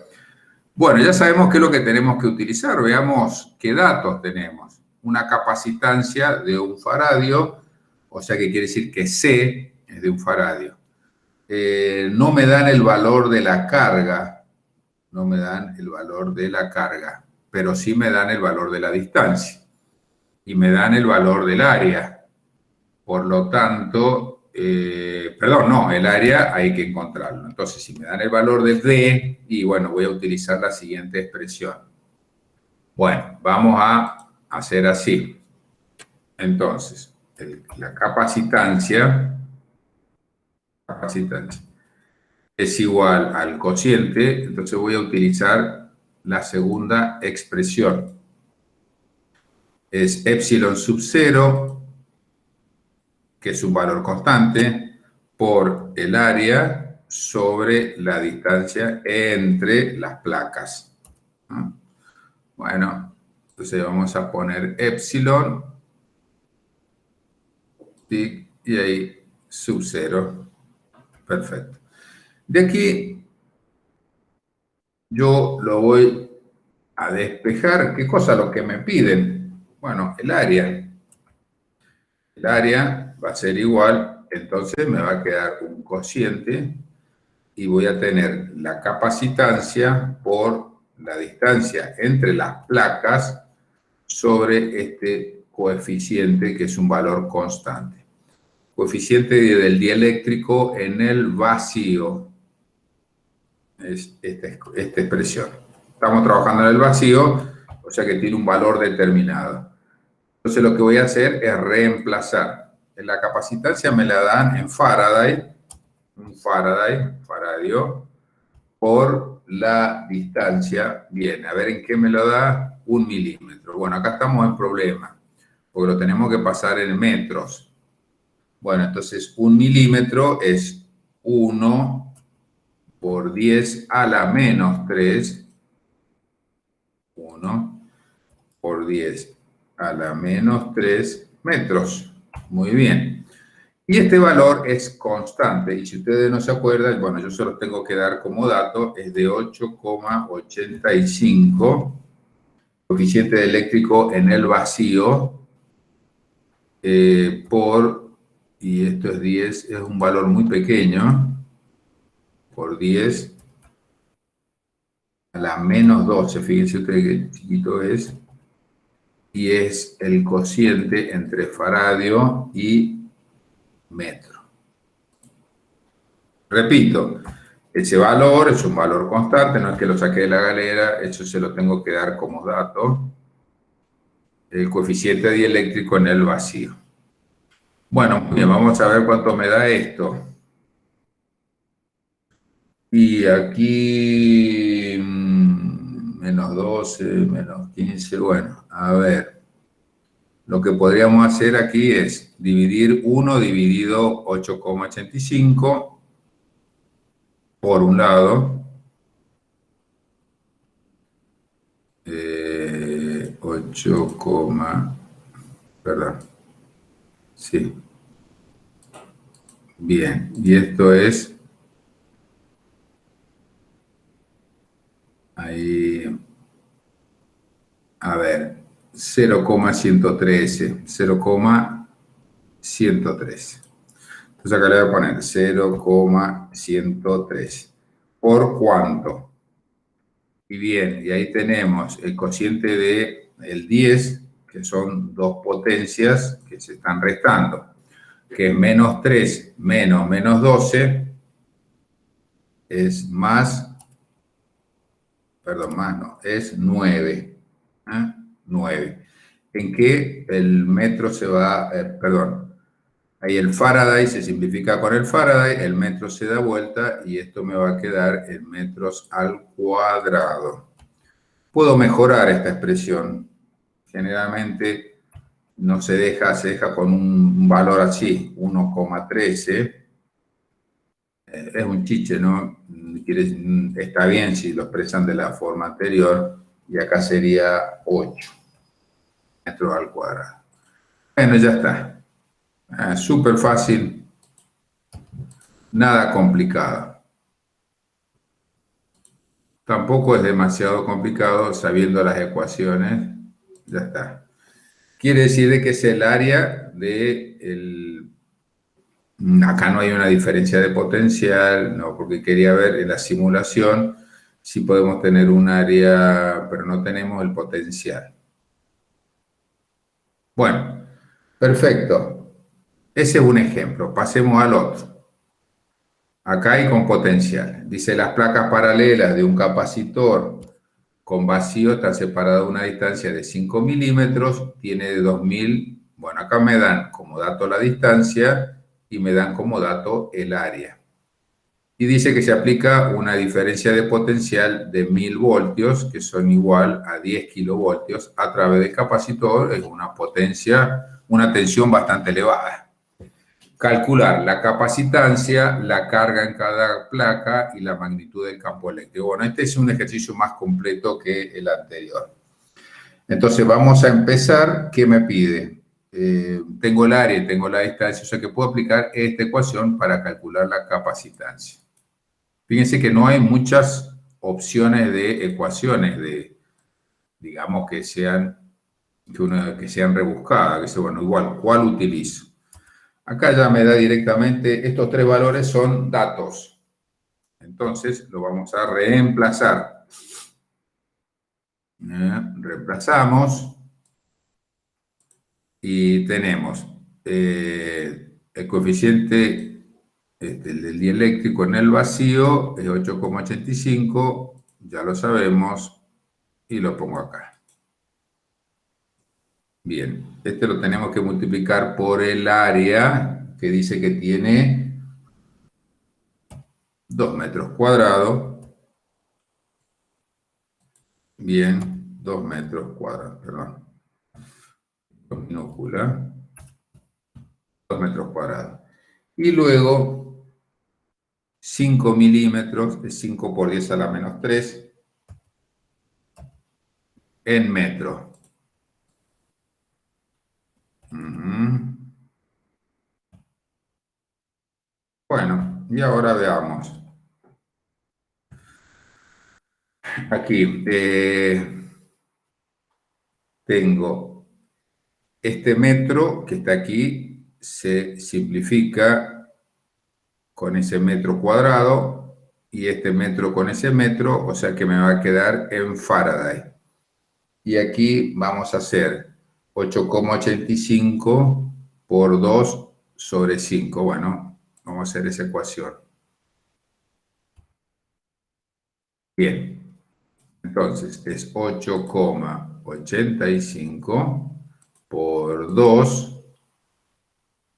ya sabemos qué es lo que tenemos que utilizar. Veamos qué datos tenemos. Una capacitancia de 1 faradio, o sea que quiere decir que C es de 1 faradio. No me dan el valor de la carga, no me dan el valor de la carga, pero sí me dan el valor de la distancia y me dan el valor del área. Por lo tanto, perdón, no, el área hay que encontrarlo. Entonces, si me dan el valor de D, y bueno, voy a utilizar la siguiente expresión. Bueno, vamos a hacer así. Entonces, la capacitancia es igual al cociente, entonces voy a utilizar la segunda expresión. Es epsilon sub 0, que es un valor constante, por el área sobre la distancia entre las placas. ¿No? Bueno, entonces vamos a poner epsilon, y ahí sub 0. Perfecto. De aquí yo lo voy a despejar. ¿Qué cosa? Lo que me piden. Bueno, el área. El área va a ser igual, entonces me va a quedar un cociente y voy a tener la capacitancia por la distancia entre las placas sobre este coeficiente que es un valor constante. Coeficiente del dieléctrico en el vacío. Es esta expresión. Estamos trabajando en el vacío, o sea que tiene un valor determinado. Entonces lo que voy a hacer es reemplazar. En la capacitancia me la dan en Faraday, un faradio, por la distancia. Bien, a ver en qué me lo da, 1 milímetro. Bueno, acá estamos en problema, porque lo tenemos que pasar en metros. Bueno, entonces 1 milímetro es 1 por 10 a la menos 3, 1 por 10 a la menos 3 metros. Muy bien. Y este valor es constante. Y si ustedes no se acuerdan, bueno, yo se los tengo que dar como dato, es de 8,85, coeficiente eléctrico en el vacío, y esto es 10, es un valor muy pequeño, por 10 a la menos 12, fíjense ustedes qué chiquito es, y es el cociente entre faradio y metro. Repito, ese valor es un valor constante, no es que lo saqué de la galera, eso se lo tengo que dar como dato, el coeficiente dieléctrico en el vacío. Bueno, muy bien, vamos a ver cuánto me da esto. Y aquí, menos 12, menos 15, bueno, a ver. Lo que podríamos hacer aquí es dividir 1 dividido 8,85 por un lado, 8, perdón, sí, bien, y esto es, ahí, a ver, 0,113, 0,113. Entonces acá le voy a poner 0,113. ¿Por cuánto? Y bien, y ahí tenemos el cociente de el 10, que son dos potencias que se están restando, que es menos 3 menos menos 12 es más, perdón, más no, es 9. ¿eh? 9. En que el metro se va, perdón, ahí el Faraday se simplifica con el Faraday, el metro se da vuelta y esto me va a quedar en metros al cuadrado. Puedo mejorar esta expresión. Generalmente no se deja, se deja con un valor así, 1,13. Es un chiche, ¿no? Está bien si lo expresan de la forma anterior, y acá sería 8 metros al cuadrado. Bueno, ya está. Súper fácil, nada complicado. Tampoco es demasiado complicado sabiendo las ecuaciones, ya está. Quiere decir de que es el área de acá no hay una diferencia de potencial, no, porque quería ver en la simulación si podemos tener un área, pero no tenemos el potencial. Bueno, perfecto. Ese es un ejemplo. Pasemos al otro. Acá hay con potencial. Dice, las placas paralelas de un capacitor con vacío están separadas a una distancia de 5 milímetros, tiene de 2000. Bueno, acá me dan como dato la distancia y me dan como dato el área. Y dice que se aplica una diferencia de potencial de 1000 voltios, que son igual a 10 kilovoltios, a través del capacitor en una potencia, una tensión bastante elevada. Calcular la capacitancia, la carga en cada placa y la magnitud del campo eléctrico. Bueno, este es un ejercicio más completo que el anterior. Entonces vamos a empezar. ¿Qué me pide? Tengo el área y tengo la distancia, o sea que puedo aplicar esta ecuación para calcular la capacitancia. Fíjense que no hay muchas opciones de ecuaciones, digamos, que sean rebuscadas, que sea, bueno, igual, ¿cuál utilizo? Acá ya me da directamente, estos tres valores son datos. Entonces, lo vamos a reemplazar. Reemplazamos y tenemos el coeficiente del dieléctrico en el vacío es 8,85, ya lo sabemos, y lo pongo acá. Bien, este lo tenemos que multiplicar por el área, que dice que tiene 2 metros cuadrados. Bien, 2 metros cuadrados, perdón. Minúscula, 2 metros cuadrados. Y luego 5 milímetros, es 5 por 10 a la menos 3, en metro. Bueno, y ahora veamos. Aquí tengo este metro que está aquí, se simplifica con ese metro cuadrado y este metro con ese metro, o sea que me va a quedar en Faraday. Y aquí vamos a hacer 8,85 por 2 sobre 5. Bueno, vamos a hacer esa ecuación. Bien, entonces es 8,85 por 2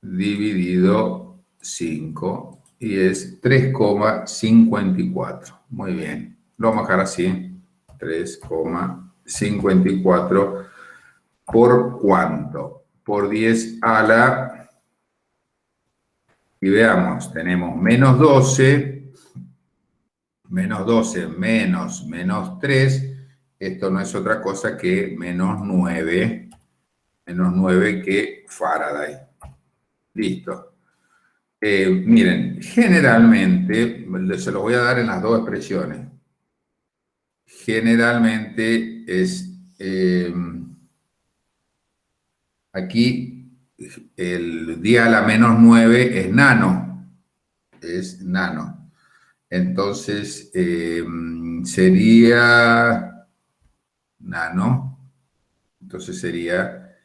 dividido 5 y es 3,54. Muy bien, lo vamos a dejar así, 3,54 por ¿cuánto? Por 10 a la... Y veamos, tenemos menos 12 menos menos 3, esto no es otra cosa que menos 9 que Faraday. Listo. Miren, generalmente, se los voy a dar en las dos expresiones. Generalmente es, aquí el 10 a la menos 9 es nano. Entonces, sería nano, entonces sería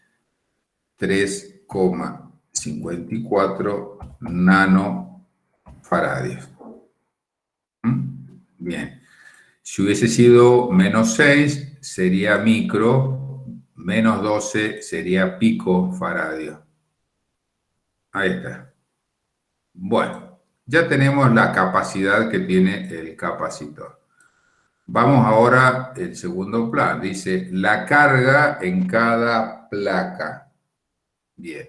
3,54 nanofaradios. Bien. Si hubiese sido menos 6, sería micro, menos 12 sería picofaradio. Ahí está. Bueno, ya tenemos la capacidad que tiene el capacitor. Vamos ahora al segundo plan. Dice, la carga en cada placa. Bien.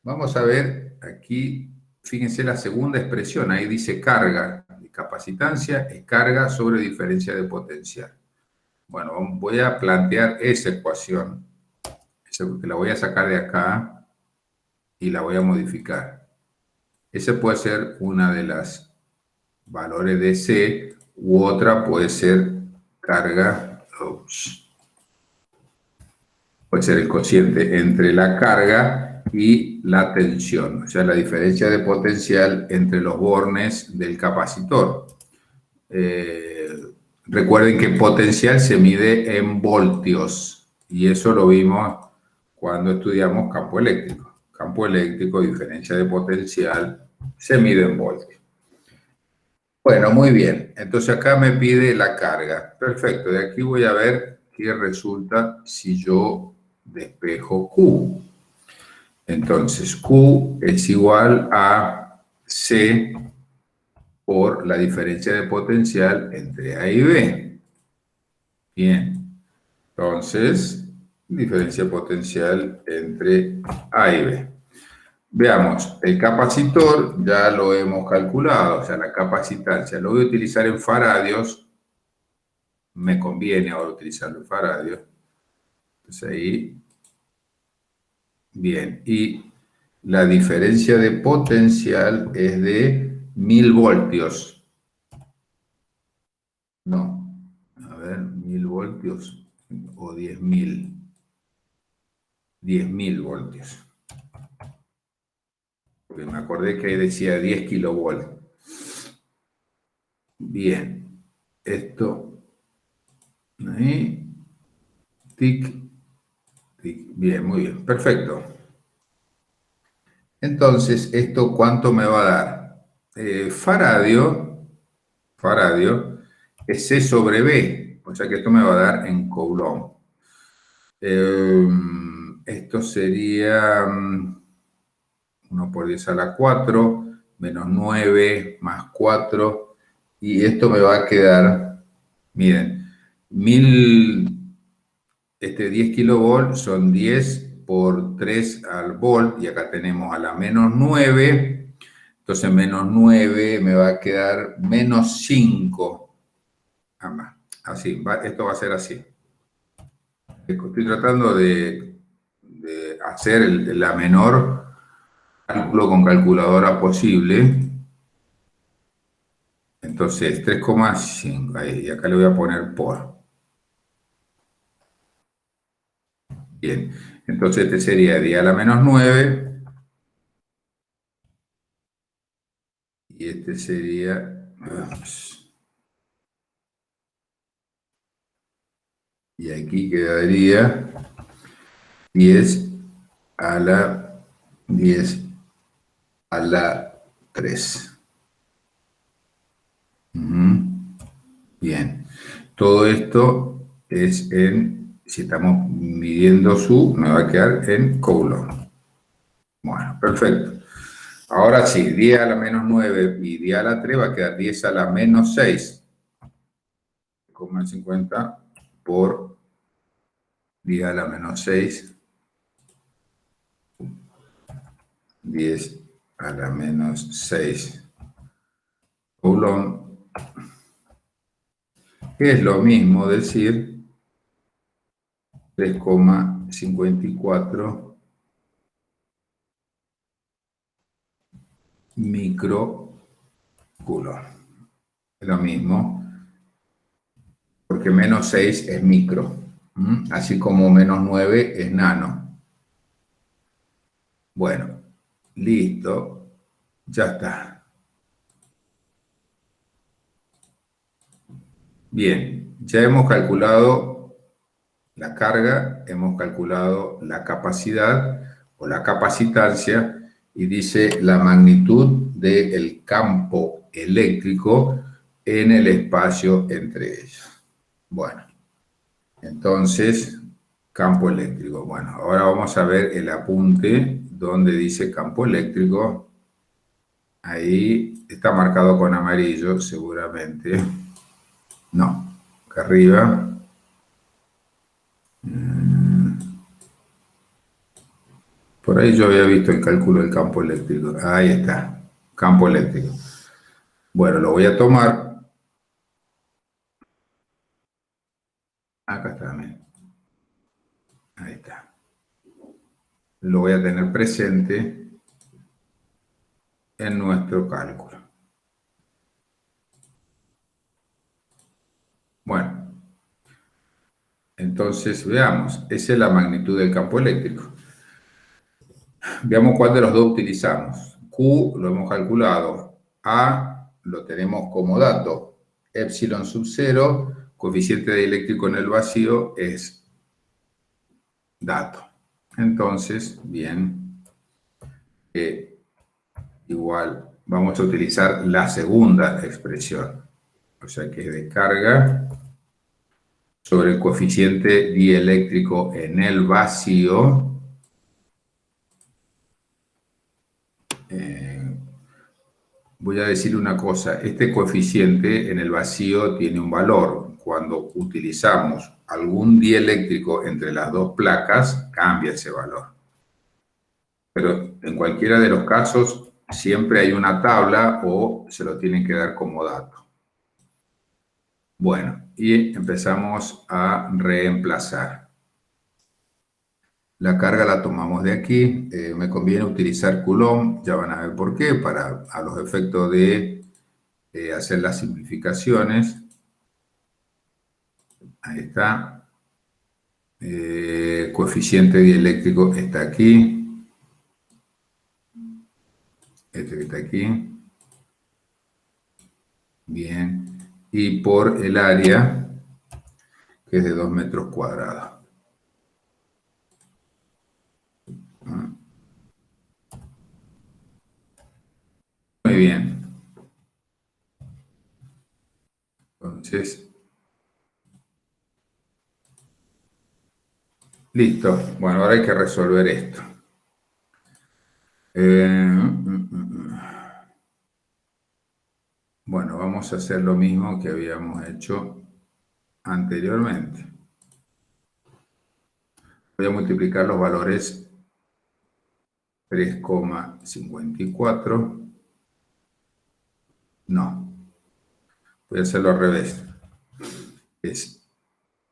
Vamos a ver aquí, fíjense la segunda expresión. Ahí dice carga. Capacitancia es carga sobre diferencia de potencial. Bueno, voy a plantear esa ecuación, que la voy a sacar de acá y la voy a modificar. Ese puede ser una de las valores de C, u otra puede ser carga, puede ser el cociente entre la carga y la tensión, o sea, la diferencia de potencial entre los bornes del capacitor. Recuerden que potencial se mide en voltios y eso lo vimos cuando estudiamos campo eléctrico. Campo eléctrico, diferencia de potencial, se mide en voltios. Bueno, muy bien. Entonces acá me pide la carga. Perfecto. De aquí voy a ver qué resulta si yo despejo Q. Entonces Q es igual a C por la diferencia de potencial entre A y B. Bien, entonces, diferencia potencial entre A y B. Veamos, el capacitor ya lo hemos calculado, o sea, la capacitancia. Lo voy a utilizar en faradios, me conviene ahora utilizarlo en faradios. Entonces ahí, bien, y la diferencia de potencial es de 1000 voltios. No, a ver, 1000 voltios o 10.000. 10.000 voltios. Porque me acordé que ahí decía 10 kilovolts. Bien, esto, ahí, tic, tic. Bien, muy bien, perfecto. Entonces, ¿esto cuánto me va a dar? Faradio es C sobre B, o sea que esto me va a dar en Coulomb. Esto sería 1 por 10 a la 4, menos 9, más 4, y esto me va a quedar, miren, 10 kilovolts son 10 por 3 al volt, y acá tenemos a la menos 9, entonces menos 9 me va a quedar menos 5. Así, esto va a ser así. Estoy tratando de hacer la menor cálculo con calculadora posible. Entonces, 3,5, ahí, y acá le voy a poner por. Bien, entonces este sería 10 a la menos 9, y este sería, y aquí quedaría 10 a la 10 a la 3. Bien, todo esto es si estamos midiendo me va a quedar en Coulomb. Bueno, perfecto. Ahora sí, 10 a la menos 9 y 10 a la 3 va a quedar 10 a la menos 6, 50 por 10 a la menos 6, 10 a la menos 6 Coulomb, que es lo mismo decir 3,54 micro Coulomb. Es lo mismo, porque menos 6 es micro, así como menos 9 es nano. Bueno, listo, ya está. Bien, ya hemos calculado la carga, hemos calculado la capacidad o la capacitancia y dice la magnitud del campo eléctrico en el espacio entre ellos. Bueno, entonces, campo eléctrico. Bueno, ahora vamos a ver el apunte donde dice campo eléctrico. Ahí está marcado con amarillo, seguramente. No, acá arriba. Por ahí yo había visto el cálculo del campo eléctrico. Ahí está, campo eléctrico. Bueno, lo voy a tomar. Acá está, miren. Ahí está. Lo voy a tener presente en nuestro cálculo. Bueno, entonces veamos. Esa es la magnitud del campo eléctrico. Veamos cuál de los dos utilizamos. Q lo hemos calculado. A lo tenemos como dato. Epsilon sub 0, coeficiente dieléctrico en el vacío es dato. Entonces, bien, igual vamos a utilizar la segunda expresión. O sea que es de carga sobre el coeficiente dieléctrico en el vacío. Voy a decir una cosa, este coeficiente en el vacío tiene un valor. Cuando utilizamos algún dieléctrico entre las dos placas, cambia ese valor. Pero en cualquiera de los casos, siempre hay una tabla o se lo tienen que dar como dato. Bueno, y empezamos a reemplazar. La carga la tomamos de aquí. Me conviene utilizar Coulomb, ya van a ver por qué, para a los efectos de hacer las simplificaciones. Ahí está. Coeficiente dieléctrico está aquí. Este que está aquí. Bien. Y por el área, que es de 2 metros cuadrados. Muy bien. Entonces, listo. Bueno, ahora hay que resolver esto. Bueno, vamos a hacer lo mismo que habíamos hecho anteriormente. Voy a multiplicar los valores 3,54. No, voy a hacerlo al revés. Es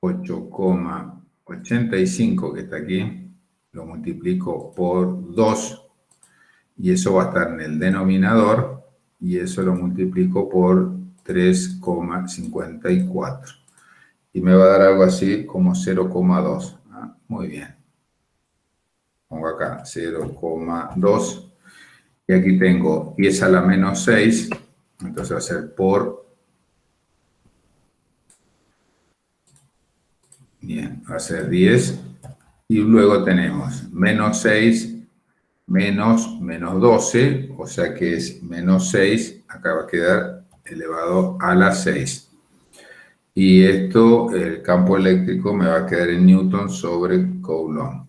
8,85 que está aquí. Lo multiplico por 2 y eso va a estar en el denominador y eso lo multiplico por 3,54. Y me va a dar algo así como 0,2. Muy bien. Pongo acá 0,2. Y aquí tengo 10 a la menos 6. Entonces va a ser por... Bien, va a ser 10. Y luego tenemos menos 6 menos 12. O sea que es menos 6. Acá va a quedar elevado a la 6. Y esto, el campo eléctrico, me va a quedar en Newton sobre Coulomb.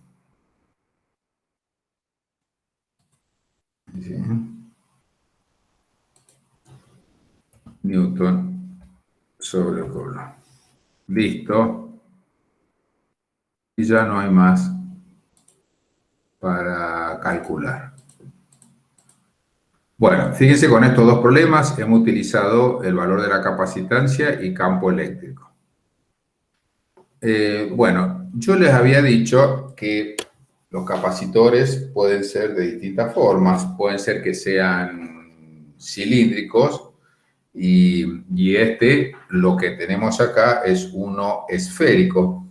¿Sí? Newton sobre Coulomb. Listo. Y ya no hay más para calcular. Bueno, fíjense con estos dos problemas hemos utilizado el valor de la capacitancia y campo eléctrico. Bueno, yo les había dicho que los capacitores pueden ser de distintas formas, pueden ser que sean cilíndricos y lo que tenemos acá es uno esférico,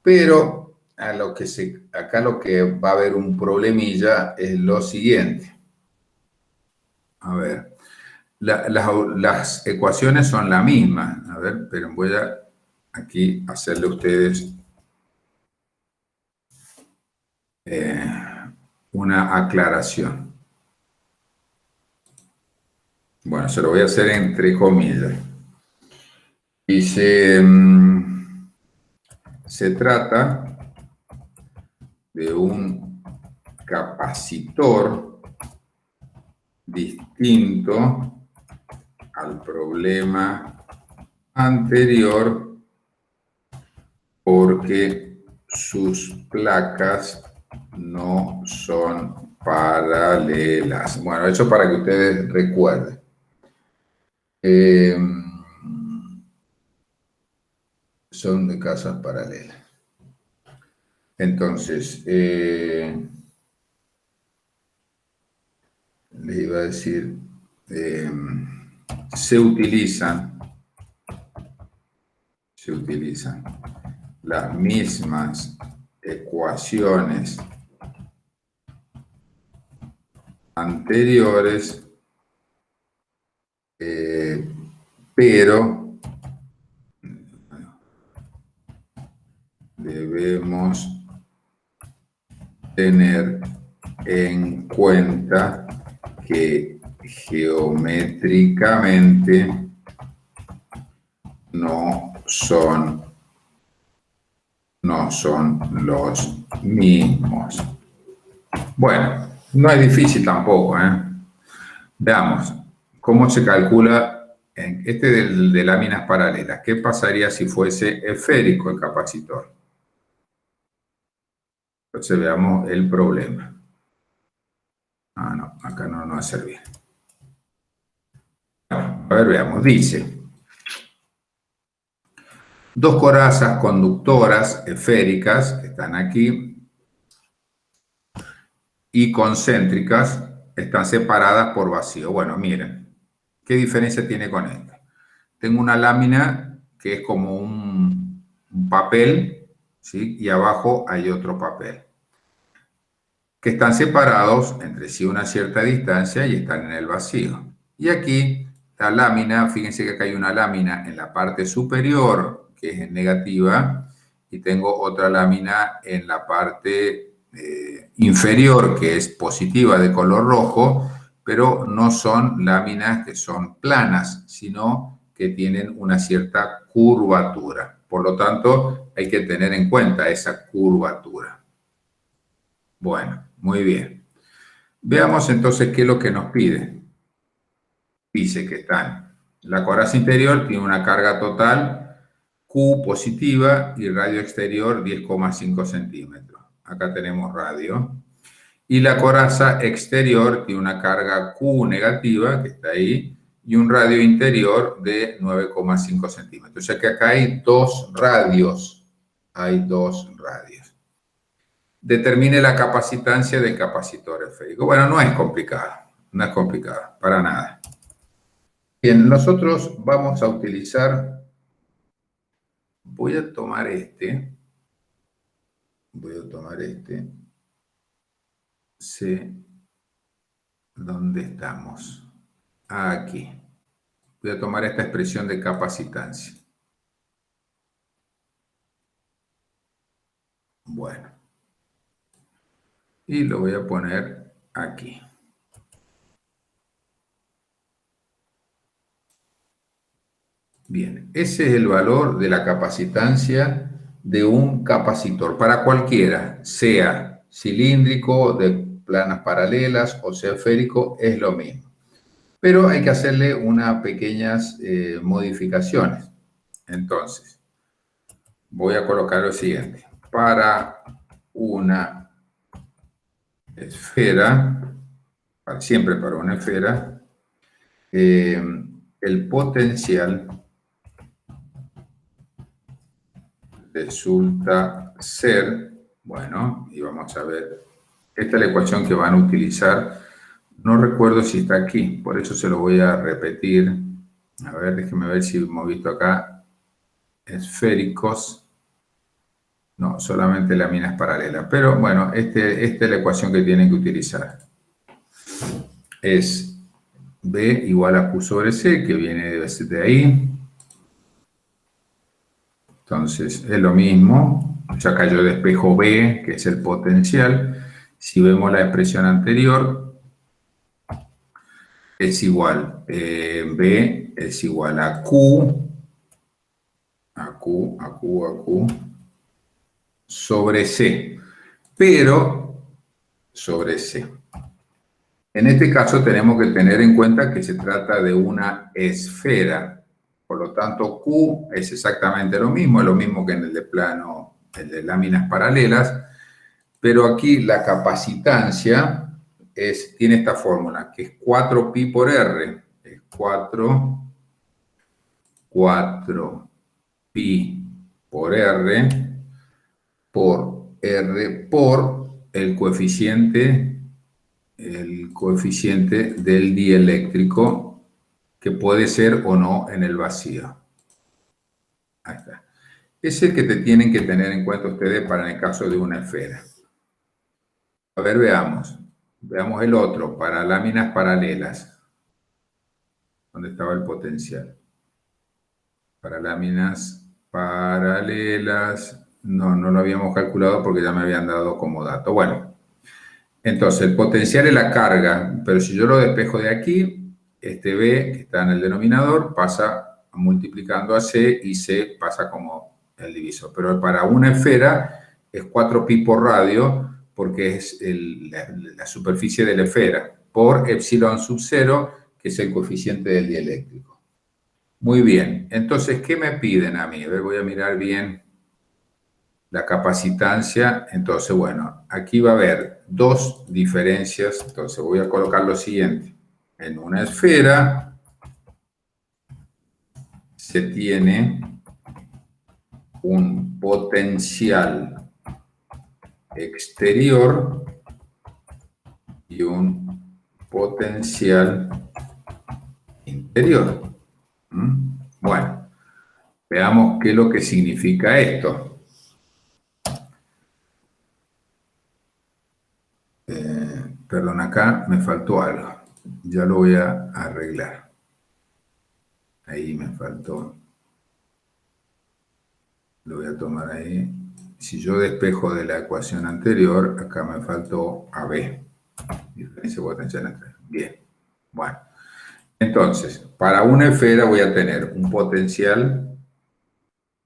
pero acá lo que va a haber un problemilla es lo siguiente. A ver, las ecuaciones son la misma. A ver, pero voy a aquí hacerle a ustedes una aclaración. Bueno, se lo voy a hacer entre comillas. Dice, se trata de un capacitor distinto al problema anterior porque sus placas no son paralelas. Bueno, eso para que ustedes recuerden. Son de casas paralelas. Entonces, les iba a decir, se utilizan las mismas ecuaciones anteriores, pero debemos tener en cuenta que geométricamente no son los mismos. Bueno, no es difícil tampoco, ¿eh? Veamos cómo se calcula este de láminas paralelas. ¿Qué pasaría si fuese esférico el capacitor? Entonces veamos el problema. Ah, no, acá no va a servir. Bueno, a ver, veamos. Dice, dos corazas conductoras esféricas, que están aquí, y concéntricas, están separadas por vacío. Bueno, miren, ¿qué diferencia tiene con esto? Tengo una lámina que es como un papel, ¿sí? Y abajo hay otro papel, que están separados entre sí una cierta distancia y están en el vacío. Y aquí la lámina, fíjense que acá hay una lámina en la parte superior que es negativa y tengo otra lámina en la parte inferior que es positiva de color rojo, pero no son láminas que son planas, sino que tienen una cierta curvatura. Por lo tanto, hay que tener en cuenta esa curvatura. Bueno, muy bien. Veamos entonces qué es lo que nos pide. Dice que la coraza interior tiene una carga total Q positiva y radio exterior 10,5 centímetros. Acá tenemos radio. Y la coraza exterior tiene una carga Q negativa, que está ahí, y un radio interior de 9,5 centímetros. O sea que acá hay dos radios. Hay dos radios. Determine la capacitancia del capacitor esférico. Bueno, no es complicado, para nada. Bien, nosotros vamos a utilizar, voy a tomar este, sé dónde estamos, aquí. Voy a tomar esta expresión de capacitancia. Bueno. Y lo voy a poner aquí. Bien, ese es el valor de la capacitancia de un capacitor para cualquiera, sea cilíndrico, de planas paralelas o sea esférico, es lo mismo. Pero hay que hacerle unas pequeñas modificaciones. Entonces, voy a colocar lo siguiente. Para una esfera, siempre para una esfera, el potencial resulta ser, bueno, y vamos a ver, esta es la ecuación que van a utilizar, no recuerdo si está aquí, por eso se lo voy a repetir, a ver, déjenme ver si hemos visto acá, esféricos, no, solamente láminas paralelas, pero bueno, esta es la ecuación que tienen que utilizar, es B igual a Q sobre C, que viene de ahí. Entonces, es lo mismo. Ya acá yo despejo B, que es el potencial. Si vemos la expresión anterior, es igual, B es igual a Q, sobre C, pero sobre C. En este caso tenemos que tener en cuenta que se trata de una esfera. Por lo tanto, Q es exactamente lo mismo que en el de plano, el de láminas paralelas, pero aquí la capacitancia tiene esta fórmula, que es 4pi por R. Es 4pi por R por el coeficiente del dieléctrico, que puede ser o no en el vacío. Ahí está. Es el que te tienen que tener en cuenta ustedes para en el caso de una esfera. A ver, veamos. Veamos el otro, para láminas paralelas. ¿Dónde estaba el potencial? Para láminas paralelas, no lo habíamos calculado porque ya me habían dado como dato. Bueno, entonces el potencial es la carga, pero si yo lo despejo de aquí, este B que está en el denominador pasa multiplicando a C y C pasa como el divisor. Pero para una esfera es 4pi por radio porque es la superficie de la esfera por epsilon sub 0, que es el coeficiente del dieléctrico. Muy bien, entonces, ¿qué me piden a mí? A ver, voy a mirar bien la capacitancia. Entonces, bueno, aquí va a haber dos diferencias. Entonces, voy a colocar lo siguiente. En una esfera se tiene un potencial exterior y un potencial interior. Bueno, veamos qué es lo que significa esto. Perdón, acá me faltó algo. Ya lo voy a arreglar. Ahí me faltó. Lo voy a tomar ahí. Si yo despejo de la ecuación anterior, acá me faltó AB. Diferencia potencial entre. Bien. Bueno. Entonces, para una esfera voy a tener un potencial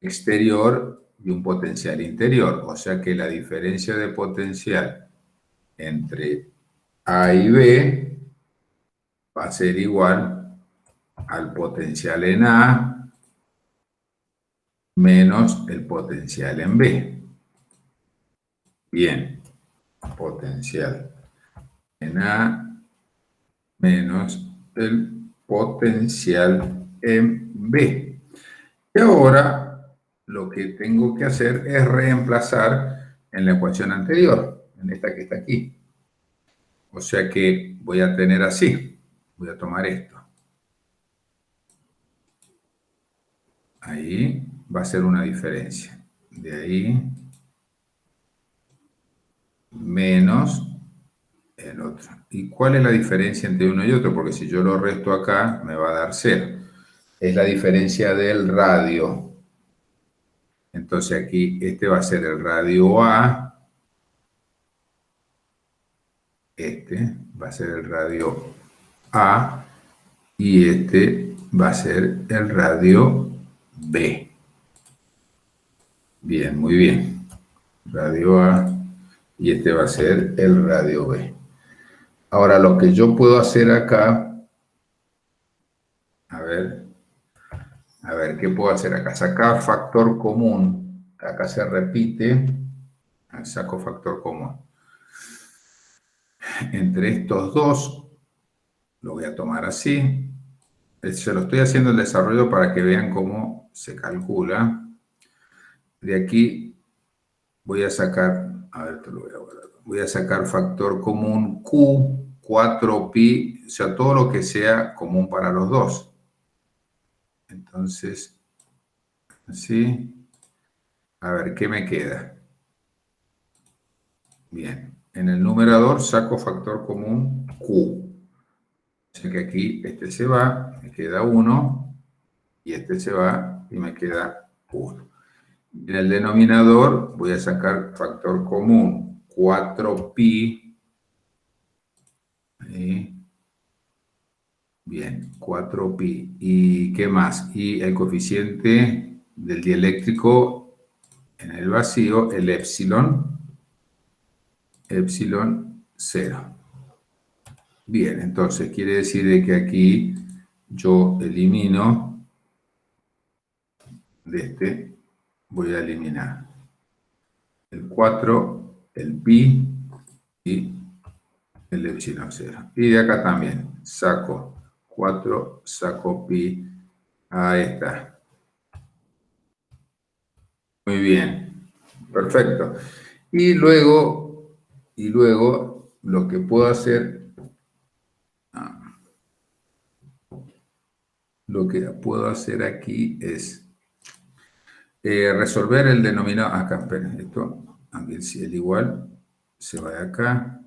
exterior y un potencial interior. O sea que la diferencia de potencial entre A y B va a ser igual al potencial en A menos el potencial en B. Bien, potencial en A menos el potencial en B. Y ahora lo que tengo que hacer es reemplazar en la ecuación anterior, en esta que está aquí. O sea que voy a tener así, voy a tomar esto. Ahí va a ser una diferencia. De ahí menos el otro. ¿Y cuál es la diferencia entre uno y otro? Porque si yo lo resto acá, me va a dar 0. Es la diferencia del radio. Entonces aquí este va a ser el radio A. Este va a ser el radio A. Y este va a ser el radio B. Bien, muy bien. Radio A. Y este va a ser el radio B. Ahora, lo que yo puedo hacer acá, a ver, ¿qué puedo hacer acá? Sacar factor común. Acá se repite. Saco factor común. Entre estos dos, lo voy a tomar así. Se lo estoy haciendo el desarrollo para que vean cómo se calcula. De aquí voy a sacar, a ver, te lo voy a guardar. Voy a sacar factor común Q, 4pi, o sea, todo lo que sea común para los dos. Entonces, así. A ver, ¿qué me queda? Bien, en el numerador saco factor común Q. O sea que aquí este se va, me queda 1, y este se va y me queda 1. En el denominador voy a sacar factor común, 4pi. Bien, 4pi. ¿Y qué más? Y el coeficiente del dieléctrico en el vacío, el épsilon 0. Bien, entonces quiere decir de que aquí yo elimino de este, voy a eliminar el 4, el pi y el epsilon 0. Y de acá también saco 4, saco pi. Ahí está. Muy bien. Perfecto. Y luego lo que puedo hacer, aquí es resolver el denominador. Acá, esperen, esto, aunque el igual se va de acá.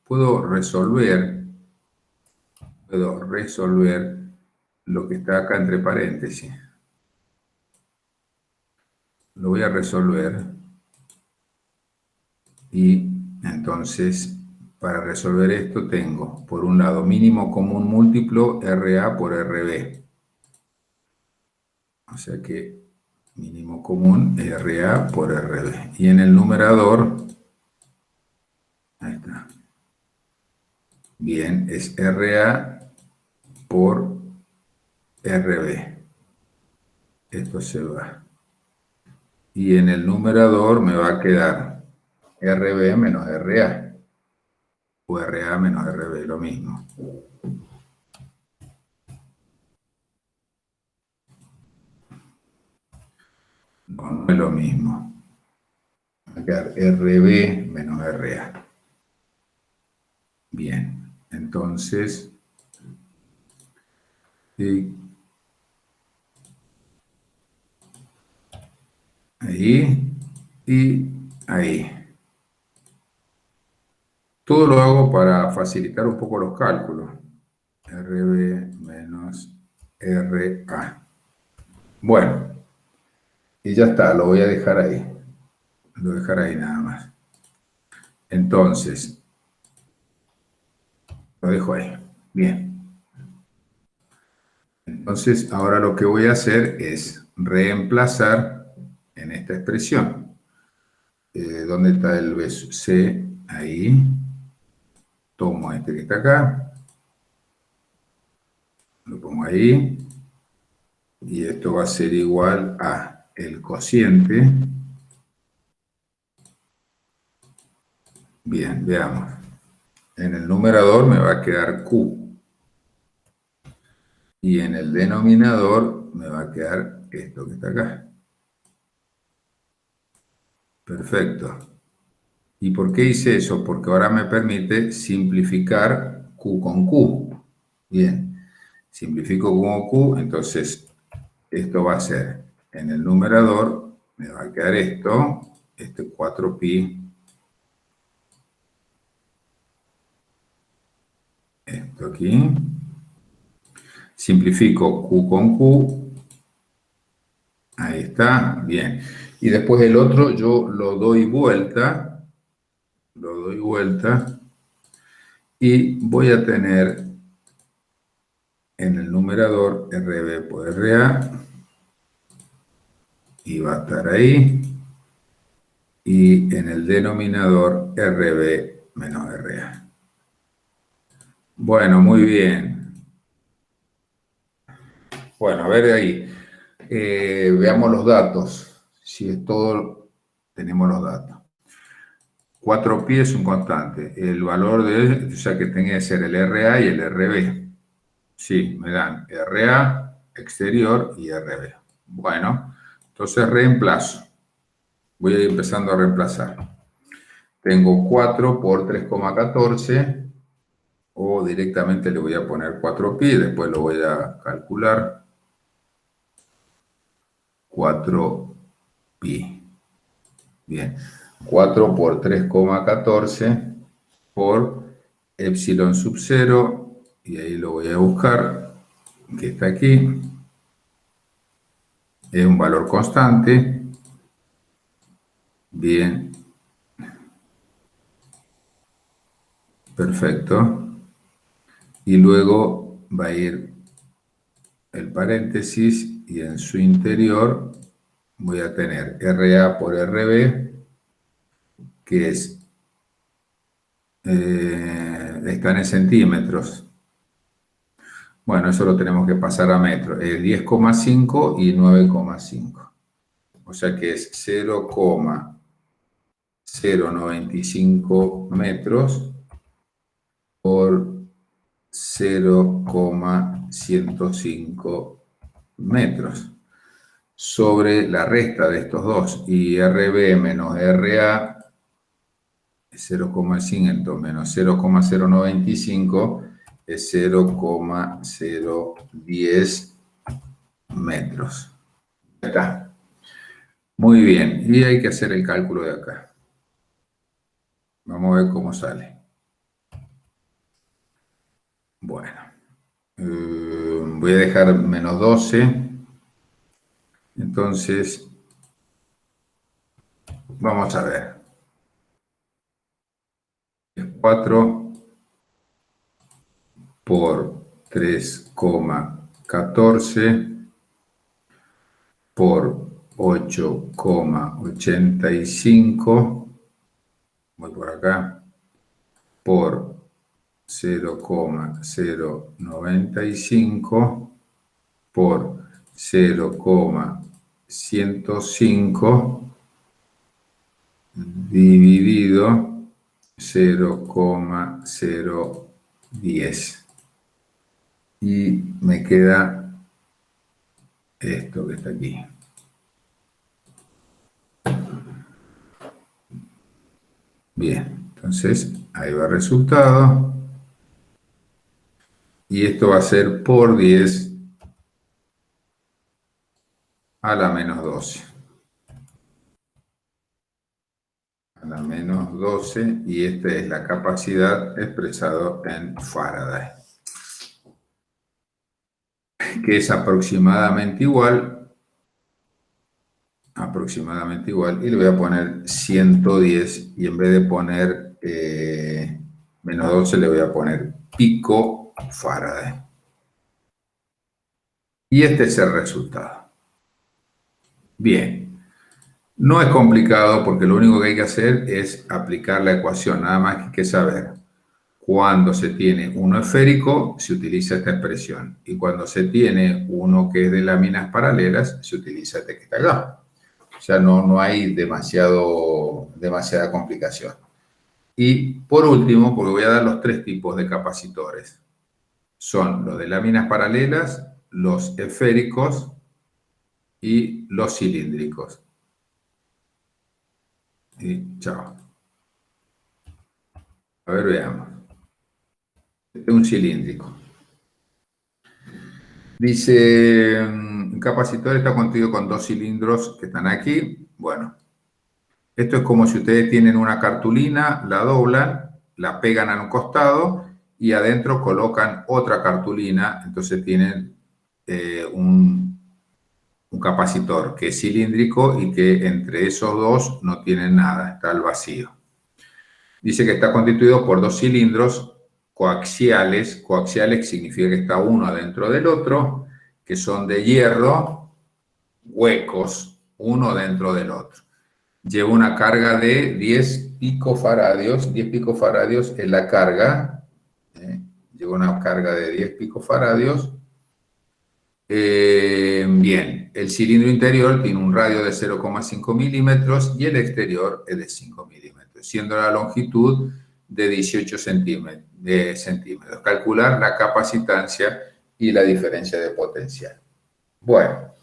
Puedo resolver lo que está acá entre paréntesis. Lo voy a resolver y entonces para resolver esto tengo por un lado mínimo común múltiplo RA por RB. O sea que mínimo común RA por RB. Y en el numerador, ahí está. Bien, es RA por RB. Esto se va. Y en el numerador me va a quedar RB menos RA. O RA menos RB, lo mismo. No es lo mismo. Va a quedar RB menos RA. Bien, entonces, ahí y ahí. Todo lo hago para facilitar un poco los cálculos. RB menos RA. Bueno, y ya está, lo voy a dejar ahí. Lo voy a dejar ahí nada más. Entonces, lo dejo ahí. Bien. Entonces, ahora lo que voy a hacer es reemplazar en esta expresión. ¿Dónde está el beso? C, ahí. Tomo este que está acá. Lo pongo ahí. Y esto va a ser igual a el cociente. Bien, veamos. En el numerador me va a quedar Q. Y en el denominador me va a quedar esto que está acá. Perfecto. ¿Y por qué hice eso? Porque ahora me permite simplificar Q con Q. Bien. Simplifico Q con Q, entonces esto va a ser, en el numerador me va a quedar esto, este 4pi. Esto aquí. Simplifico Q con Q. Ahí está, bien. Y después el otro yo lo doy vuelta. Lo doy vuelta. Y voy a tener en el numerador RB por RA. Y va a estar ahí. Y en el denominador RB menos RA. Bueno, muy bien. Bueno, a ver ahí. Veamos los datos. Si es todo, tenemos los datos. 4pi es un constante. El valor de, o sea que tenía que ser el RA y el RB. Sí, me dan RA exterior y RB. Bueno, entonces reemplazo. Voy a ir empezando a reemplazar. Tengo 4 por 3,14 o directamente le voy a poner 4pi, después lo voy a calcular. 4pi. Bien. 4 por 3,14 por epsilon sub 0 y ahí lo voy a buscar, que está aquí. Es un valor constante. Bien. Perfecto. Y luego va a ir el paréntesis y en su interior voy a tener RA por RB, que es, están en centímetros. Bueno, eso lo tenemos que pasar a metros. Es 10,5 y 9,5. O sea que es 0,095 metros por 0,105 metros sobre la resta de estos dos. Y RB menos RA es 0,5 menos 0,095 es 0,010 metros. Ya está. Muy bien. Y hay que hacer el cálculo de acá. Vamos a ver cómo sale. Bueno. Voy a dejar menos 12. Entonces, vamos a ver. 4 por 3,14 por 8,85, voy por acá, por 0,095 por 0,105 dividido 0,010. Y me queda esto que está aquí. Bien, entonces ahí va el resultado. Y esto va a ser por 10 a la menos 12. A la menos 12, y esta es la capacidad expresado en Faraday, que es aproximadamente igual, y le voy a poner 110, y en vez de poner menos 12 le voy a poner pico Faraday. Y este es el resultado. Bien. No es complicado porque lo único que hay que hacer es aplicar la ecuación, nada más que hay que saber. Cuando se tiene uno esférico, se utiliza esta expresión. Y cuando se tiene uno que es de láminas paralelas, se utiliza este que está acá. O sea, no hay demasiada complicación. Y por último, porque voy a dar los tres tipos de capacitores. Son los de láminas paralelas, los esféricos y los cilíndricos. Y chao. A ver, veamos. Este es un cilíndrico. Dice, un capacitor está construido con dos cilindros que están aquí. Bueno, esto es como si ustedes tienen una cartulina, la doblan, la pegan a un costado y adentro colocan otra cartulina. Entonces tienen un capacitor que es cilíndrico y que entre esos dos no tienen nada, está al vacío. Dice que está constituido por dos cilindros coaxiales. Coaxiales significa que está uno adentro del otro, que son de hierro, huecos, uno dentro del otro. Lleva una carga de 10 picofaradios. 10 picofaradios es la carga. Lleva una carga de 10 picofaradios. Bien, el cilindro interior tiene un radio de 0,5 milímetros y el exterior es de 5 milímetros, siendo la longitud de 18 centímetros. Calcular la capacitancia y la diferencia de potencial. Bueno,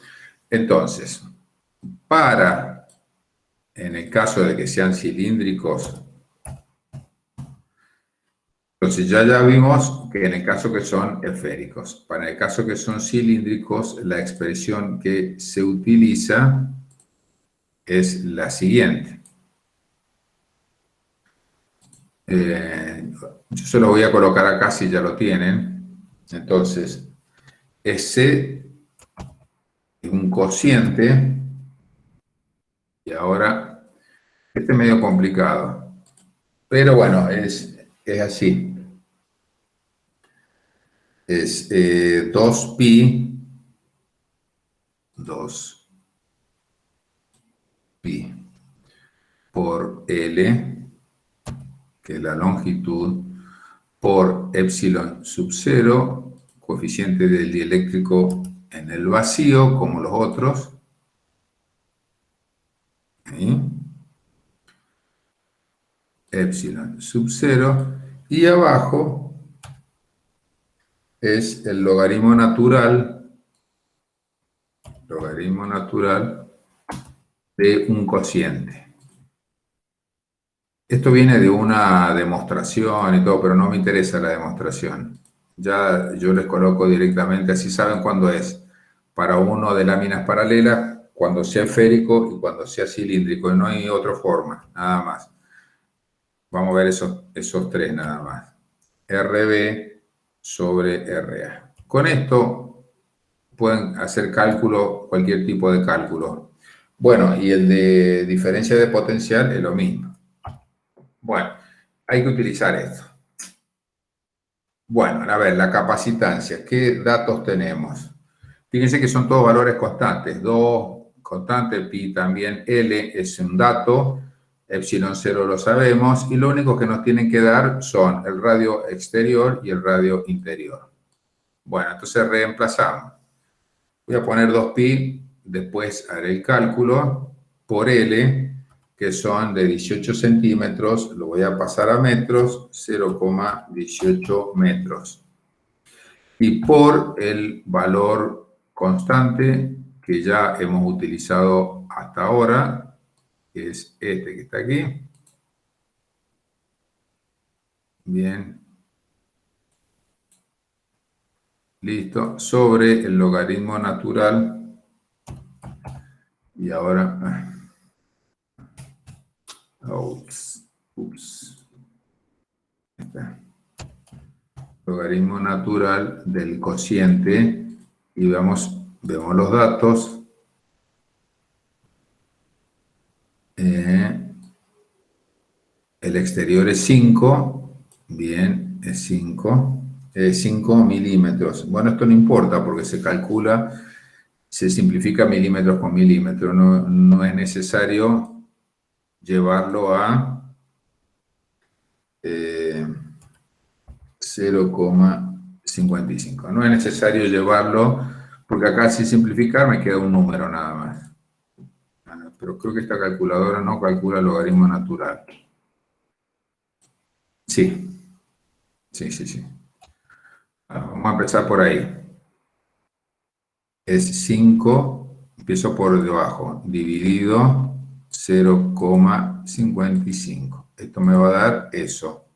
entonces, en el caso de que sean cilíndricos, entonces ya vimos que en el caso que son esféricos. Para el caso que son cilíndricos, la expresión que se utiliza es la siguiente. Yo se lo voy a colocar acá si ya lo tienen. Entonces, ese es un cociente, y ahora, este es medio complicado, pero bueno, es así. Es 2pi por L, que es la longitud, por epsilon sub 0, coeficiente del dieléctrico en el vacío, como los otros. ¿Sí? Epsilon sub 0. Y abajo es el logaritmo natural de un cociente. Esto viene de una demostración y todo, pero no me interesa la demostración. Ya yo les coloco directamente, así saben cuándo es. Para uno de láminas paralelas, cuando sea esférico y cuando sea cilíndrico. Y no hay otra forma, nada más. Vamos a ver esos tres nada más. RB sobre RA. Con esto pueden hacer cálculo, cualquier tipo de cálculo. Bueno, y el de diferencia de potencial es lo mismo. Bueno, hay que utilizar esto. Bueno, a ver, la capacitancia. ¿Qué datos tenemos? Fíjense que son todos valores constantes. 2, constante, pi también, L es un dato, epsilon 0 lo sabemos, y lo único que nos tienen que dar son el radio exterior y el radio interior. Bueno, entonces reemplazamos. Voy a poner 2pi, después haré el cálculo por L, que son de 18 centímetros, lo voy a pasar a metros, 0,18 metros. Y por el valor constante que ya hemos utilizado hasta ahora, que es este que está aquí. Bien. Listo. Sobre el logaritmo natural. Y ahora... Ups. Está. Logaritmo natural del cociente. Y vemos los datos. El exterior es 5. Bien, es 5. 5 milímetros. Bueno, esto no importa porque se calcula, se simplifica milímetros con milímetros. No es necesario llevarlo a 0,55. No es necesario llevarlo porque acá si simplificar me queda un número nada más. Pero creo que esta calculadora no calcula el logaritmo natural. Sí. Sí. Vamos a empezar por ahí. Es 5, empiezo por debajo, dividido 0,55. Esto me va a dar eso.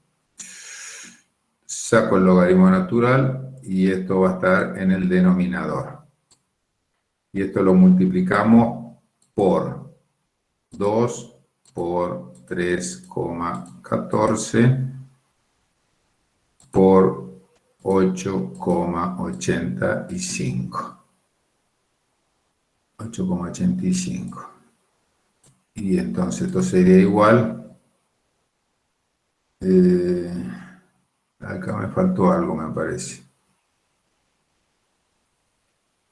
Saco el logaritmo natural y esto va a estar en el denominador. Y esto lo multiplicamos por 2 por 3,14 por 8,85. 8,85. Y entonces esto sería igual. Acá me faltó algo, me parece.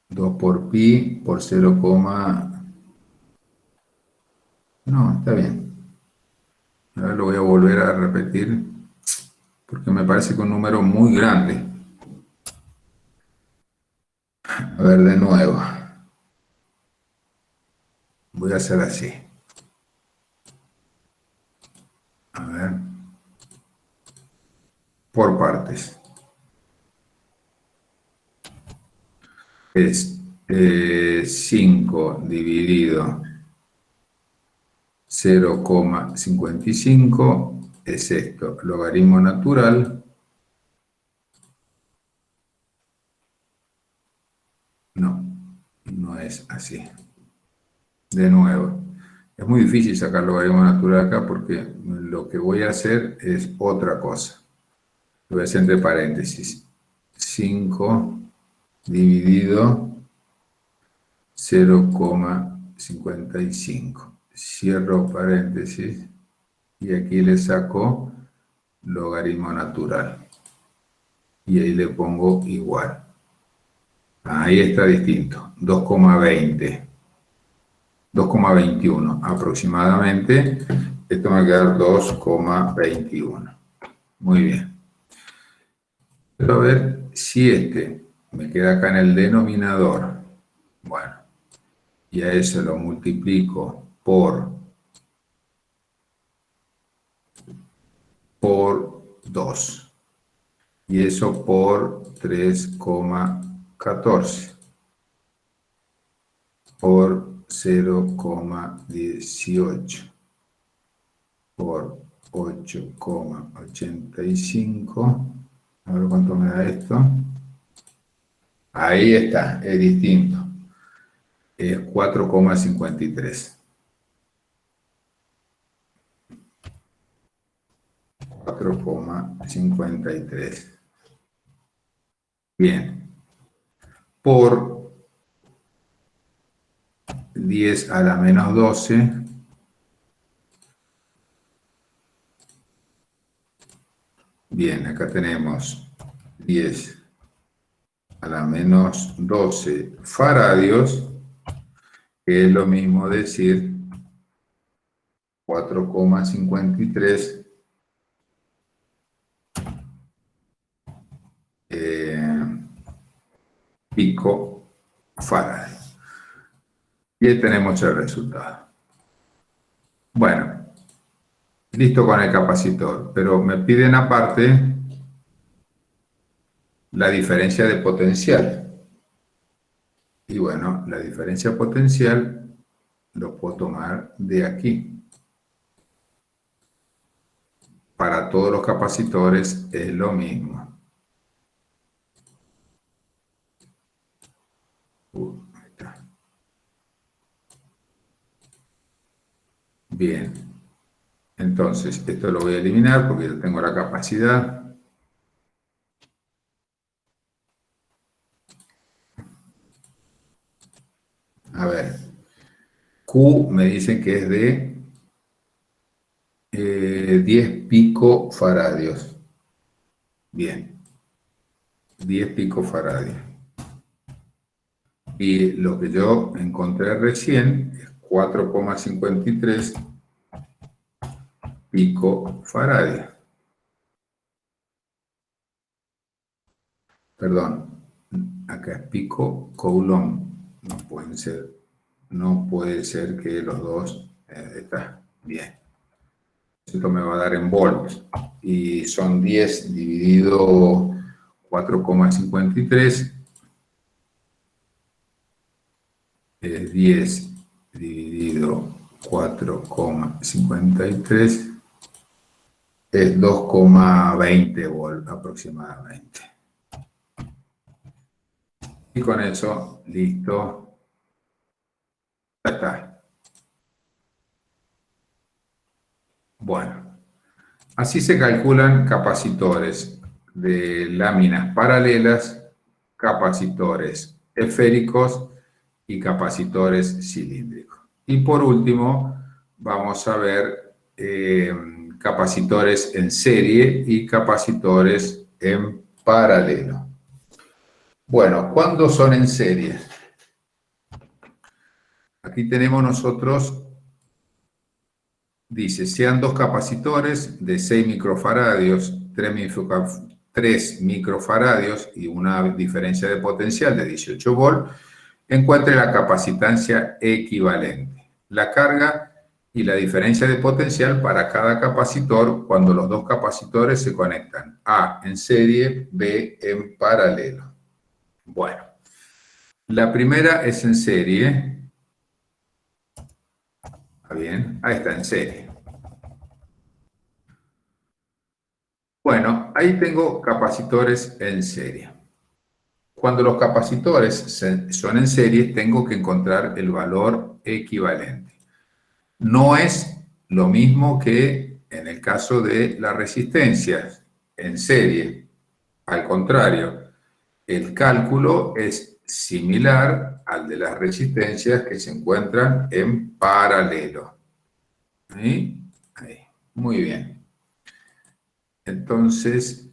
2 por pi por 0, no, está bien. Ahora lo voy a volver a repetir porque me parece que es un número muy grande. A ver, de nuevo. Voy a hacer así. A ver. Por partes. Es 5 dividido 0,55 es esto, logaritmo natural. No es así. De nuevo, es muy difícil sacar logaritmo natural acá porque lo que voy a hacer es otra cosa. Lo voy a hacer entre paréntesis. 5 dividido 0,55. Cierro paréntesis y aquí le saco logaritmo natural. Y ahí le pongo igual. Ahí está distinto. 2,20. 2,21 aproximadamente. Esto me va a quedar 2,21. Muy bien. Pero a ver si este me queda acá en el denominador. Bueno, y a eso lo multiplico por 2. Y eso por 3,14. Por 0,18. Por 8,85. A ver cuánto me da esto. Ahí está, es distinto. Es 4,53. 4,53. Bien. Por 10 a la menos 12. Bien, acá tenemos 10 a la menos 12 faradios, que es lo mismo decir 4,53 pico faradio. Y ahí tenemos el resultado. Bueno, listo con el capacitor, pero me piden aparte la diferencia de potencial. Y bueno, la diferencia potencial lo puedo tomar de aquí. Para todos los capacitores es lo mismo. Ahí está. Bien. Entonces, esto lo voy a eliminar porque yo tengo la capacidad. A ver. Q me dicen que es de 10 picofaradios. Bien. 10 picofaradios. Y lo que yo encontré recién es 4,53 picofaradios. Perdón, acá es pico coulomb. No pueden ser, no puede ser que los dos está bien. Esto me va a dar en volts. Y son 10 dividido 4,53. Es 10 dividido 4,53. Es 2,20 volt aproximadamente. Y con eso, listo. Ya está. Bueno, así se calculan capacitores de láminas paralelas, capacitores esféricos y capacitores cilíndricos. Y por último, vamos a ver capacitores en serie y capacitores en paralelo. Bueno, ¿cuándo son en serie? Aquí tenemos nosotros, dice, sean dos capacitores de 6 microfaradios, 3 microfaradios y una diferencia de potencial de 18 volt, encuentre la capacitancia equivalente, la carga y la diferencia de potencial para cada capacitor cuando los dos capacitores se conectan, A en serie, B en paralelo. Bueno, la primera es en serie. ¿Está bien? Ahí está, en serie. Bueno, ahí tengo capacitores en serie. Cuando los capacitores son en serie, tengo que encontrar el valor equivalente. No es lo mismo que en el caso de la resistencia en serie. Al contrario, el cálculo es similar al de las resistencias que se encuentran en paralelo. ¿Sí? Ahí. Muy bien. Entonces,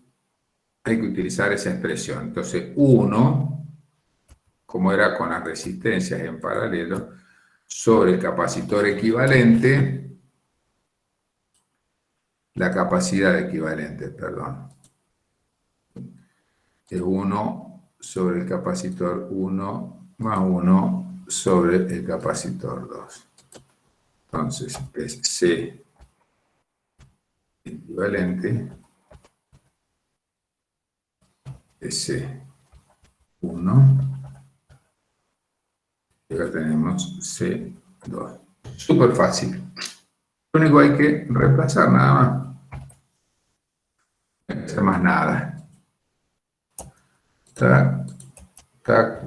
hay que utilizar esa expresión. Entonces, 1, como era con las resistencias en paralelo, sobre el capacitor equivalente, la capacidad equivalente, perdón, es 1 sobre el capacitor 1 más 1 sobre el capacitor 2. Entonces, es C equivalente es C1 y acá tenemos C2. Súper fácil. Lo único hay que reemplazar nada más. No hay que hacer más nada. Tac, tac.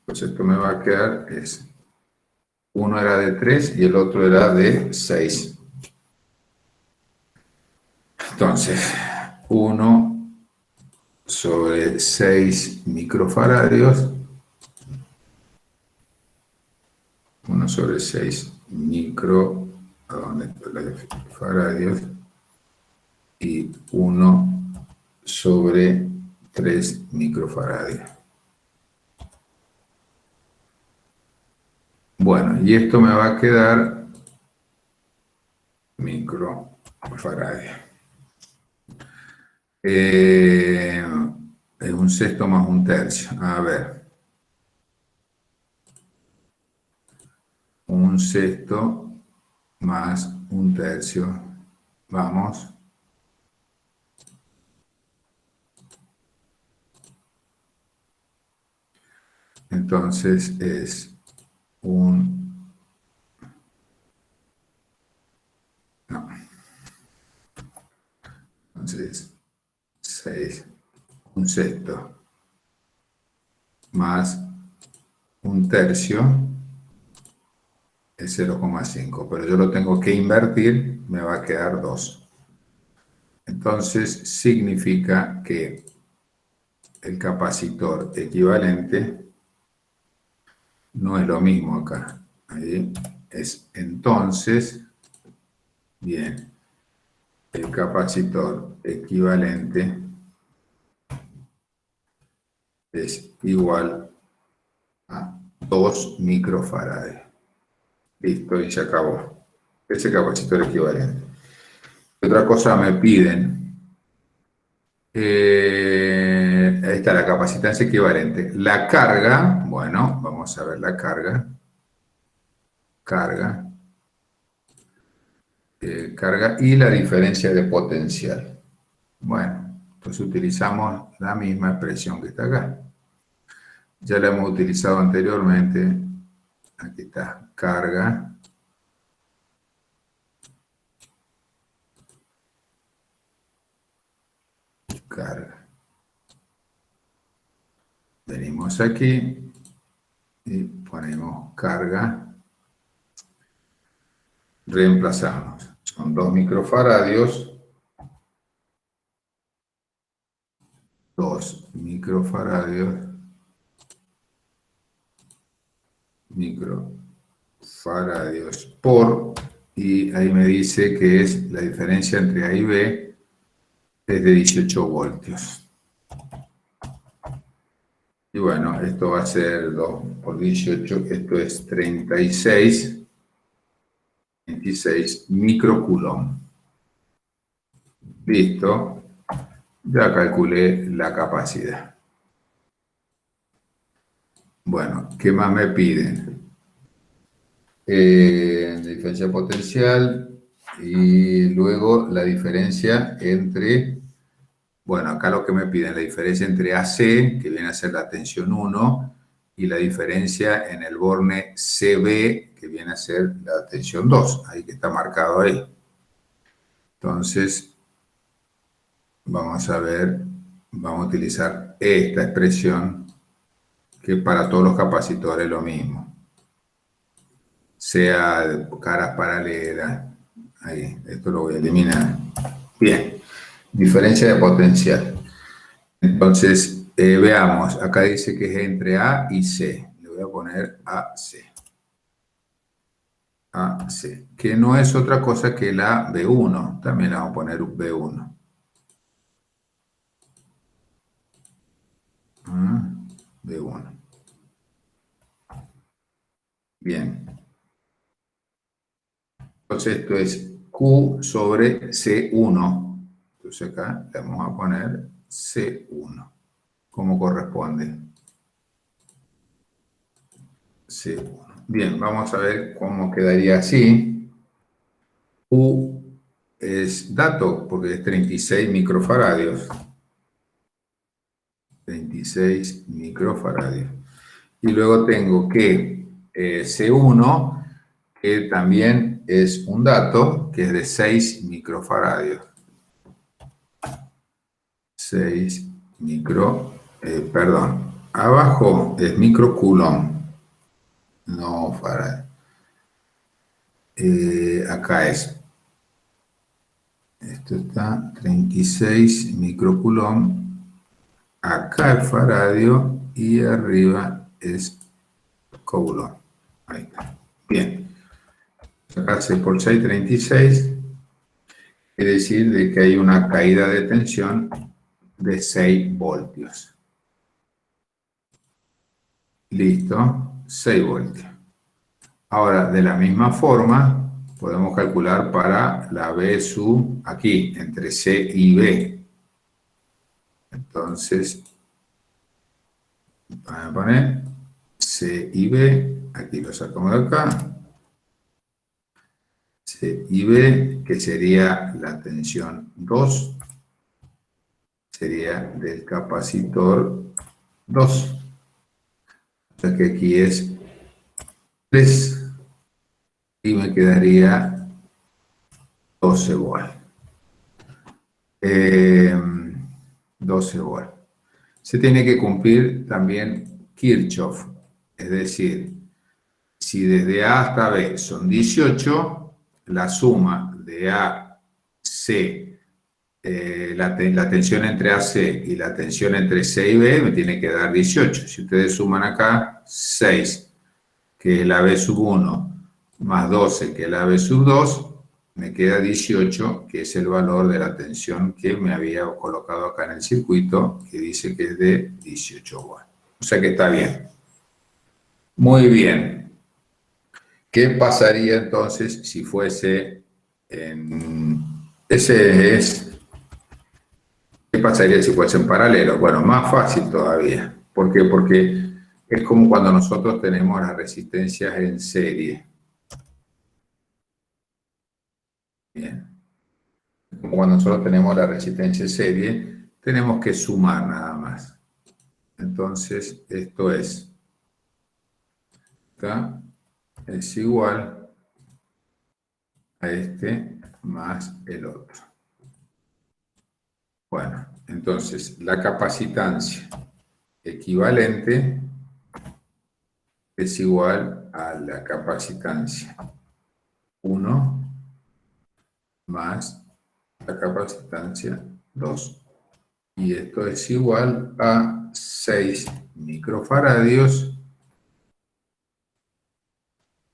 Pues esto me va a quedar es uno era de 3 y el otro era de 6. Entonces, 1 sobre 6 microfaradios. 1 sobre 6 faradios y 1 sobre 3 microfaradios. Bueno, y esto me va a quedar microfaradio. Es un sexto más un tercio. A ver. Un sexto más un tercio. Vamos. Entonces es un... No. Entonces, 6, un sexto más un tercio es 0,5, pero yo lo tengo que invertir, me va a quedar 2. Entonces significa que el capacitor equivalente no es lo mismo acá. Ahí es entonces, bien, el capacitor equivalente es igual a 2 microfarads. Listo, y se acabó. Ese capacitor equivalente. Otra cosa me piden. Ahí está la capacitancia equivalente. La carga, bueno, vamos a ver la carga. Carga. Carga y la diferencia de potencial. Bueno, pues utilizamos la misma expresión que está acá. Ya la hemos utilizado anteriormente. Aquí está, carga. Carga. Venimos aquí y ponemos carga. Reemplazamos. Son 2 microfaradios. 2 microfaradios. Microfaradios por, y ahí me dice que es la diferencia entre A y B es de 18 voltios. Y bueno, esto va a ser 2 por 18, esto es 36 microcoulomb. Listo, ya calculé la capacidad. Bueno, ¿qué más me piden? Diferencia potencial y luego la diferencia entre, bueno, acá lo que me piden, la diferencia entre AC, que viene a ser la tensión 1, y la diferencia en el borne CB, que viene a ser la tensión 2, ahí que está marcado ahí. Entonces, vamos a ver, vamos a utilizar esta expresión, que para todos los capacitores es lo mismo. Sea de caras paralelas, ahí, esto lo voy a eliminar. Bien, diferencia de potencial. Entonces, veamos, acá dice que es entre A y C. Le voy a poner AC. AC, que no es otra cosa que la B1. También le vamos a poner un B1. B1. Bien. Entonces esto es Q sobre C1. Entonces acá le vamos a poner C1. ¿Cómo corresponde? C1. Bien, vamos a ver cómo quedaría así. Q es dato, porque es 36 microfaradios. 36 microfaradios. Y luego tengo que C1, que también es un dato, que es de 6 microfaradios. 6 perdón, abajo es microcoulomb, no farad. Acá esto está 36 microcoulomb, acá es faradio y arriba es coulomb. Ahí está. Bien. Acá 6 por 6, 36. Quiere decir de que hay una caída de tensión de 6 voltios. Listo, 6 voltios. Ahora, de la misma forma, podemos calcular para la B sub aquí, entre C y B. Entonces, vamos a poner C y B, aquí lo sacamos de acá. C y B, que sería la tensión 2, sería del capacitor 2. O sea que aquí es 3 y me quedaría 12 volt. 12 volt. Se tiene que cumplir también Kirchhoff, es decir, si desde A hasta B son 18, la suma de A, C, la tensión entre AC y la tensión entre C y B me tiene que dar 18. Si ustedes suman acá 6, que es la B sub 1, más 12, que es la B sub 2, me queda 18, que es el valor de la tensión que me había colocado acá en el circuito, que dice que es de 18 volts. O sea que está bien. Muy bien. ¿Qué pasaría entonces si fuese en... Ese es... ¿Qué pasaría si fuese en paralelo? Bueno, más fácil todavía. ¿Por qué? Porque es como cuando nosotros tenemos las resistencias en serie. Bien. Como cuando nosotros tenemos la resistencia en serie, tenemos que sumar nada más. Entonces, esto es, acá es igual a este más el otro. Bueno, entonces la capacitancia equivalente es igual a la capacitancia 1 más la capacitancia 2. Y esto es igual a 6 microfaradios.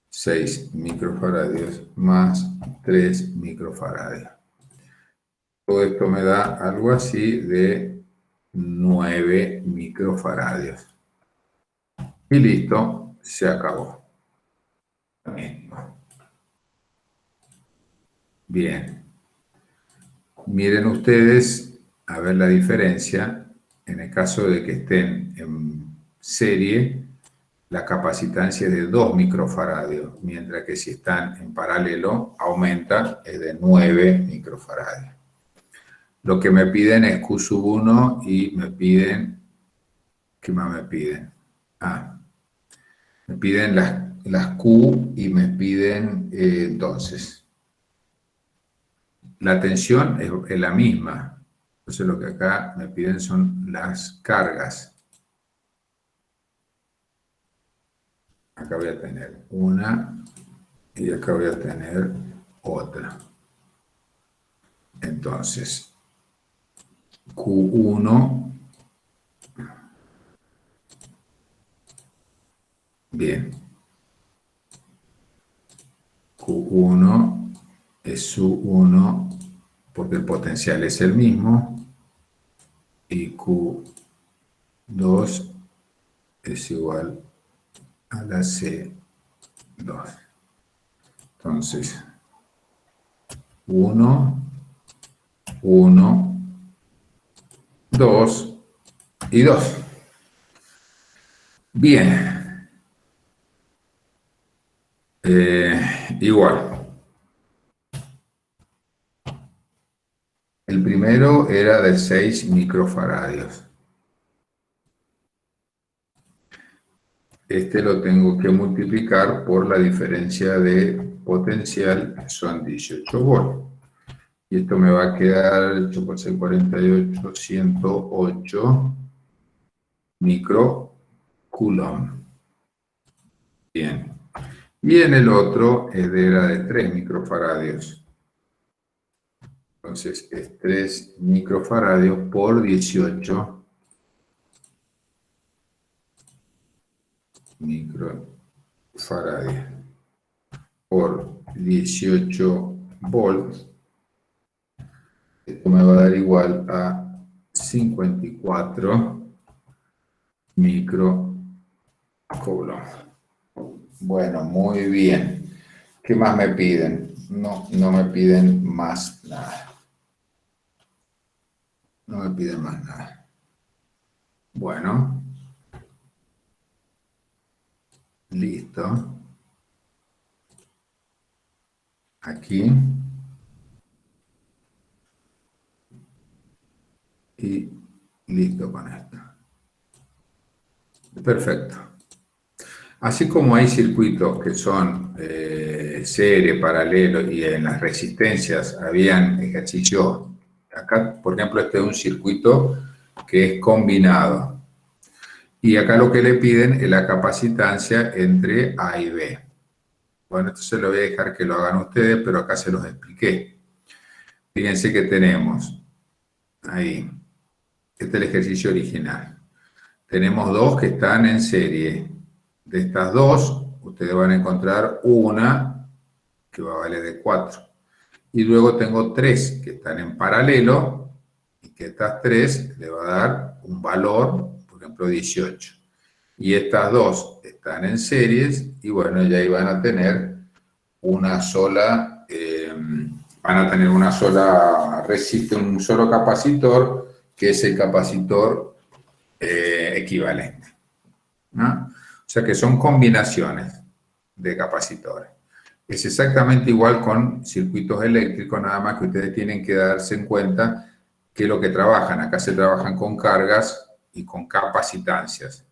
6 microfaradios más 3 microfaradios. Todo esto me da algo así de 9 microfaradios. Y listo, se acabó. Bien. Miren ustedes a ver la diferencia en el caso de que estén en serie. La capacitancia es de 2 microfaradios, mientras que si están en paralelo aumenta, es de 9 microfaradios. Lo que me piden es Q sub 1 y me piden, ¿qué más me piden? Me piden las Q y me piden, entonces, la tensión es la misma. Entonces lo que acá me piden son las cargas. Acá voy a tener una y acá voy a tener otra. Entonces, Q1 Bien. Q1 es U1 porque el potencial es el mismo y Q2 es igual a la C2. Entonces, 1, 1, 2 y 2. Bien. Igual. El primero era de 6 microfaradios. Este lo tengo que multiplicar por la diferencia de potencial, que son 18 volts. Y esto me va a quedar 8 por 6, 48, 108 microcoulomb. Bien. Y en el otro era de 3 microfaradios. Entonces es 3 microfaradios por 18 microfaradios por 18 volts. Esto me va a dar igual a 54 microcoulomb. Bueno, muy bien. ¿Qué más me piden? No, no me piden más nada. No me piden más nada. Bueno. Listo. Aquí. Y listo con esto. Perfecto. Así como hay circuitos que son serie, paralelo y en las resistencias habían ejercicios. Acá, por ejemplo, este es un circuito que es combinado. Y acá lo que le piden es la capacitancia entre A y B. Bueno, entonces lo voy a dejar que lo hagan ustedes, pero acá se los expliqué. Fíjense que tenemos ahí, este es el ejercicio original. Tenemos dos que están en serie. De estas dos, ustedes van a encontrar una que va a valer de 4. Y luego tengo tres que están en paralelo y que estas tres le va a dar un valor, por ejemplo, 18. Y estas dos están en series y bueno, ya ahí van a tener una sola, un solo capacitor, que es el capacitor equivalente, ¿no? O sea que son combinaciones de capacitores. Es exactamente igual con circuitos eléctricos, nada más que ustedes tienen que darse en cuenta que lo que trabajan, acá se trabajan con cargas y con capacitancias.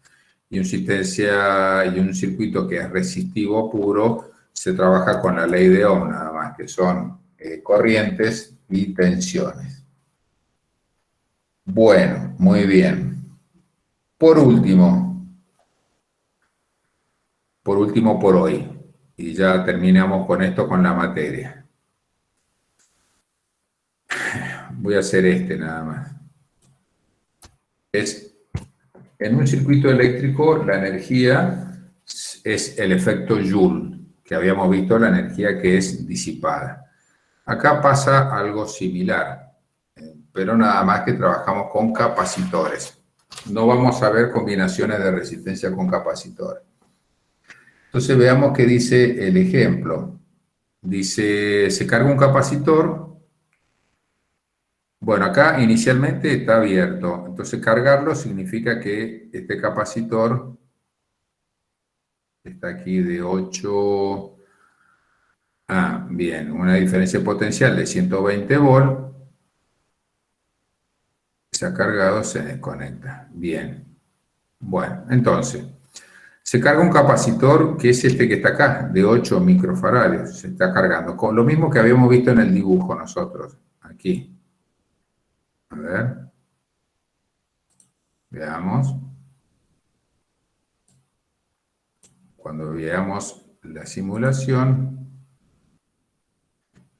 Y un circuito que es resistivo puro se trabaja con la ley de Ohm, nada más, que son corrientes y tensiones. Bueno, muy bien. Por último por hoy, y ya terminamos con esto, con la materia. Voy a hacer este nada más. En un circuito eléctrico la energía es el efecto Joule, que habíamos visto, la energía que es disipada. Acá pasa algo similar, pero nada más que trabajamos con capacitores. No vamos a ver combinaciones de resistencia con capacitores. Entonces veamos qué dice el ejemplo. Dice, se carga un capacitor. Bueno, acá inicialmente está abierto. Entonces cargarlo significa que este capacitor está aquí de 8. Ah, bien, una diferencia potencial de 120 volts. Se ha cargado, se desconecta. Bien. Bueno, entonces, se carga un capacitor que es este que está acá, de 8 microfaradios. Se está cargando. Con lo mismo que habíamos visto en el dibujo nosotros. Aquí. A ver. Veamos. Cuando veamos la simulación,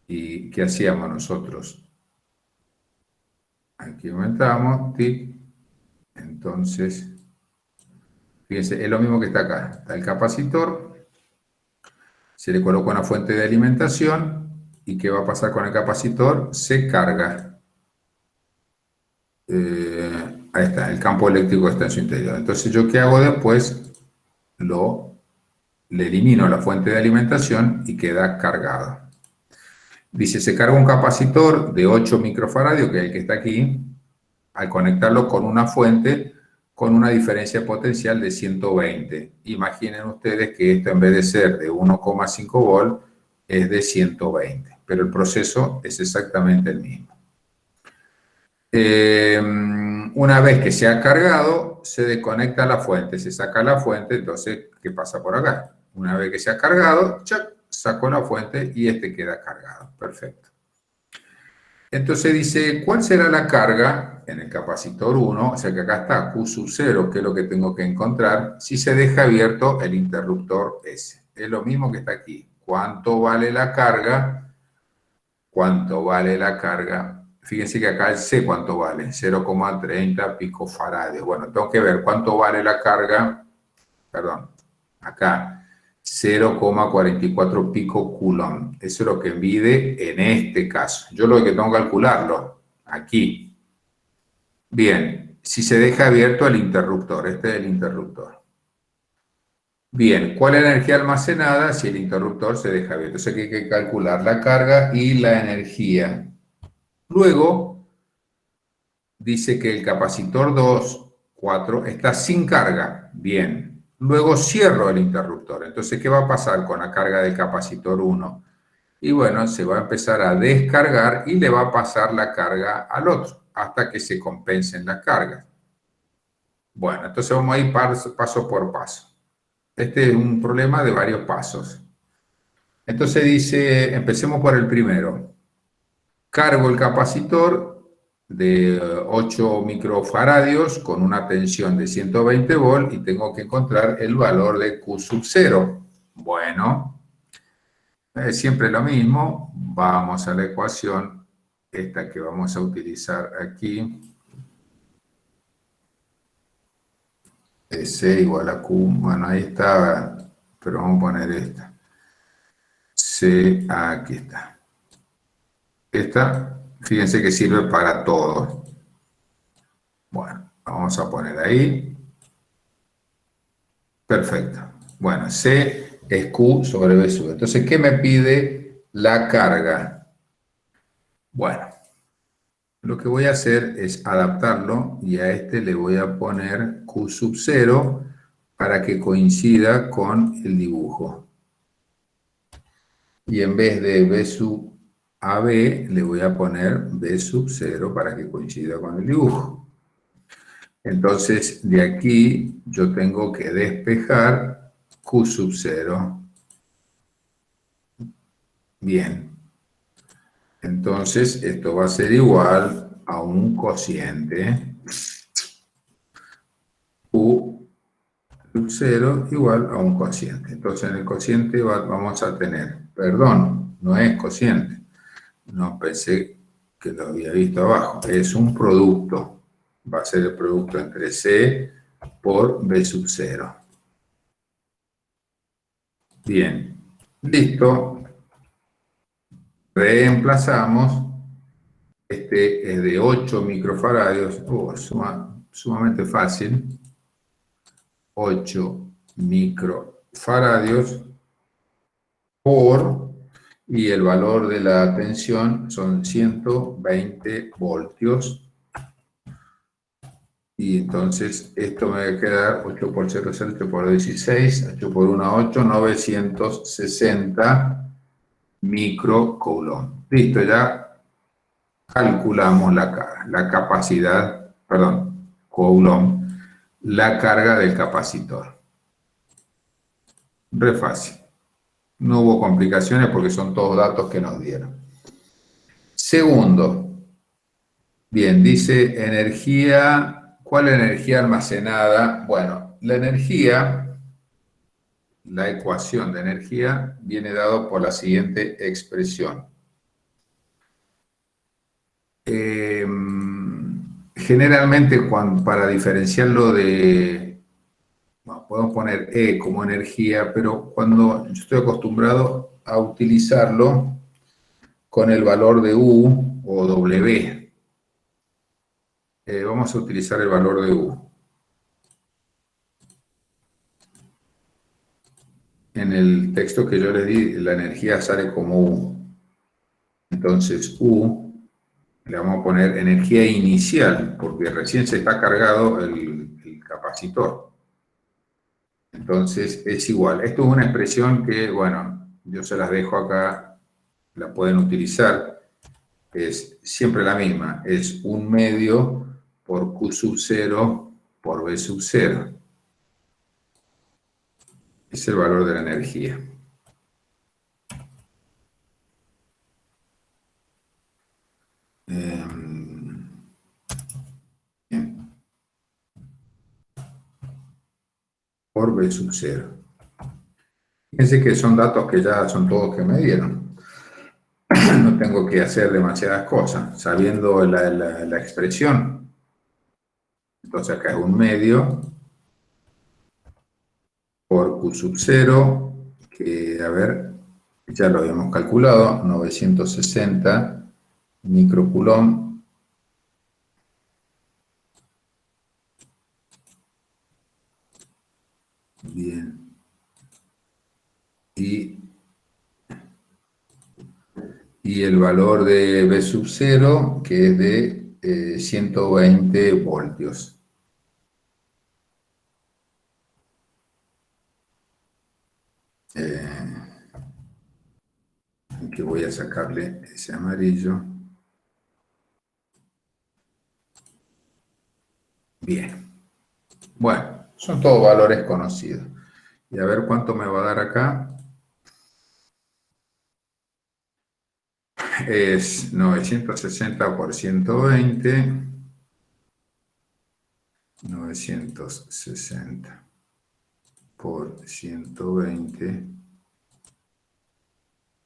¿y qué hacíamos nosotros? Aquí aumentamos, tic. Entonces, Fíjense, es lo mismo que está acá. Está el capacitor, se le coloca una fuente de alimentación, ¿y qué va a pasar con el capacitor? Se carga. Ahí está, el campo eléctrico está en su interior. Entonces, ¿yo qué hago después? Le elimino la fuente de alimentación y queda cargado. Dice, se carga un capacitor de 8 microfaradios, que es el que está aquí, al conectarlo con una fuente con una diferencia potencial de 120. Imaginen ustedes que esto, en vez de ser de 1,5 volt, es de 120, pero el proceso es exactamente el mismo. Una vez que se ha cargado, se desconecta la fuente, se saca la fuente. Entonces, ¿qué pasa por acá? Una vez que se ha cargado, ¡chac!, saco la fuente y este queda cargado. Perfecto. Entonces dice, ¿cuál será la carga en el capacitor 1? O sea que acá está Q sub 0, que es lo que tengo que encontrar, si se deja abierto el interruptor S. Es lo mismo que está aquí. ¿Cuánto vale la carga? ¿Cuánto vale la carga? Fíjense que acá el C, ¿cuánto vale? 0,30 picofaradios. Bueno, tengo que ver cuánto vale la carga, perdón, acá, 0,44 pico coulomb. Eso es lo que mide en este caso. Yo lo que tengo que calcularlo, aquí. Bien, si se deja abierto el interruptor, este es el interruptor. Bien, ¿cuál es la energía almacenada si el interruptor se deja abierto? Entonces hay que calcular la carga y la energía. Luego, dice que el capacitor 2, 4, está sin carga. Bien. Luego cierro el interruptor. Entonces, ¿qué va a pasar con la carga del capacitor 1? Y bueno, se va a empezar a descargar y le va a pasar la carga al otro hasta que se compensen las cargas. Bueno, entonces vamos a ir paso por paso. Este es un problema de varios pasos. Entonces dice, empecemos por el primero. Cargo el capacitor de 8 microfaradios con una tensión de 120 volt y tengo que encontrar el valor de Q sub 0. Bueno, es siempre lo mismo. Vamos a la ecuación, esta que vamos a utilizar aquí. S igual a Q, bueno, ahí está, pero vamos a poner esta. C, aquí está. Esta, fíjense que sirve para todo. Bueno, vamos a poner ahí. Perfecto. Bueno, C es Q sobre V sub. Entonces, ¿qué me pide la carga? Bueno, lo que voy a hacer es adaptarlo y a este le voy a poner Q sub 0 para que coincida con el dibujo. Y en vez de B sub AB, le voy a poner B sub 0 para que coincida con el dibujo. Entonces, de aquí yo tengo que despejar Q sub 0. Bien. Entonces, esto va a ser igual a un cociente Q sub 0 igual a un cociente. Entonces, en el cociente vamos a tener, perdón, no es cociente. No, pensé que lo había visto abajo. Es un producto. Va a ser el producto entre C por B sub 0. Bien. Listo. Reemplazamos. Este es de 8 microfaradios. Sumamente fácil. 8 microfaradios por, y el valor de la tensión son 120 voltios. Y entonces esto me va a quedar 8 por 0, 8 por 16, 8 por 1, 8, 960 microcoulomb. Listo, ya calculamos la capacidad, perdón, coulomb, la carga del capacitor. Re fácil. No hubo complicaciones porque son todos datos que nos dieron. Segundo, bien, dice energía. ¿Cuál es la energía almacenada? Bueno, la energía, la ecuación de energía, viene dado por la siguiente expresión. Generalmente, para diferenciarlo de... Bueno, podemos poner E como energía, pero cuando yo estoy acostumbrado a utilizarlo con el valor de U o W. Vamos a utilizar el valor de U. En el texto que yo les di, la energía sale como U. Entonces, U, le vamos a poner energía inicial, porque recién se está cargado el capacitor. Entonces, es igual. Esto es una expresión que, bueno, yo se las dejo acá, la pueden utilizar. Es siempre la misma, es 1/2 por Q sub 0 por V sub 0. Es el valor de la energía. Bien. Por V sub 0. Fíjense que son datos que ya son todos que me dieron. No tengo que hacer demasiadas cosas. Sabiendo la expresión, entonces acá es 1/2 por Q sub 0, que, a ver, ya lo habíamos calculado, 960 microcoulomb. Bien. Y el valor de V sub 0, que es de 120 voltios. Que voy a sacarle ese amarillo. Bien. Bueno, son todos valores conocidos. Y a ver cuánto me va a dar acá. Es 960 por 120. 960 por 120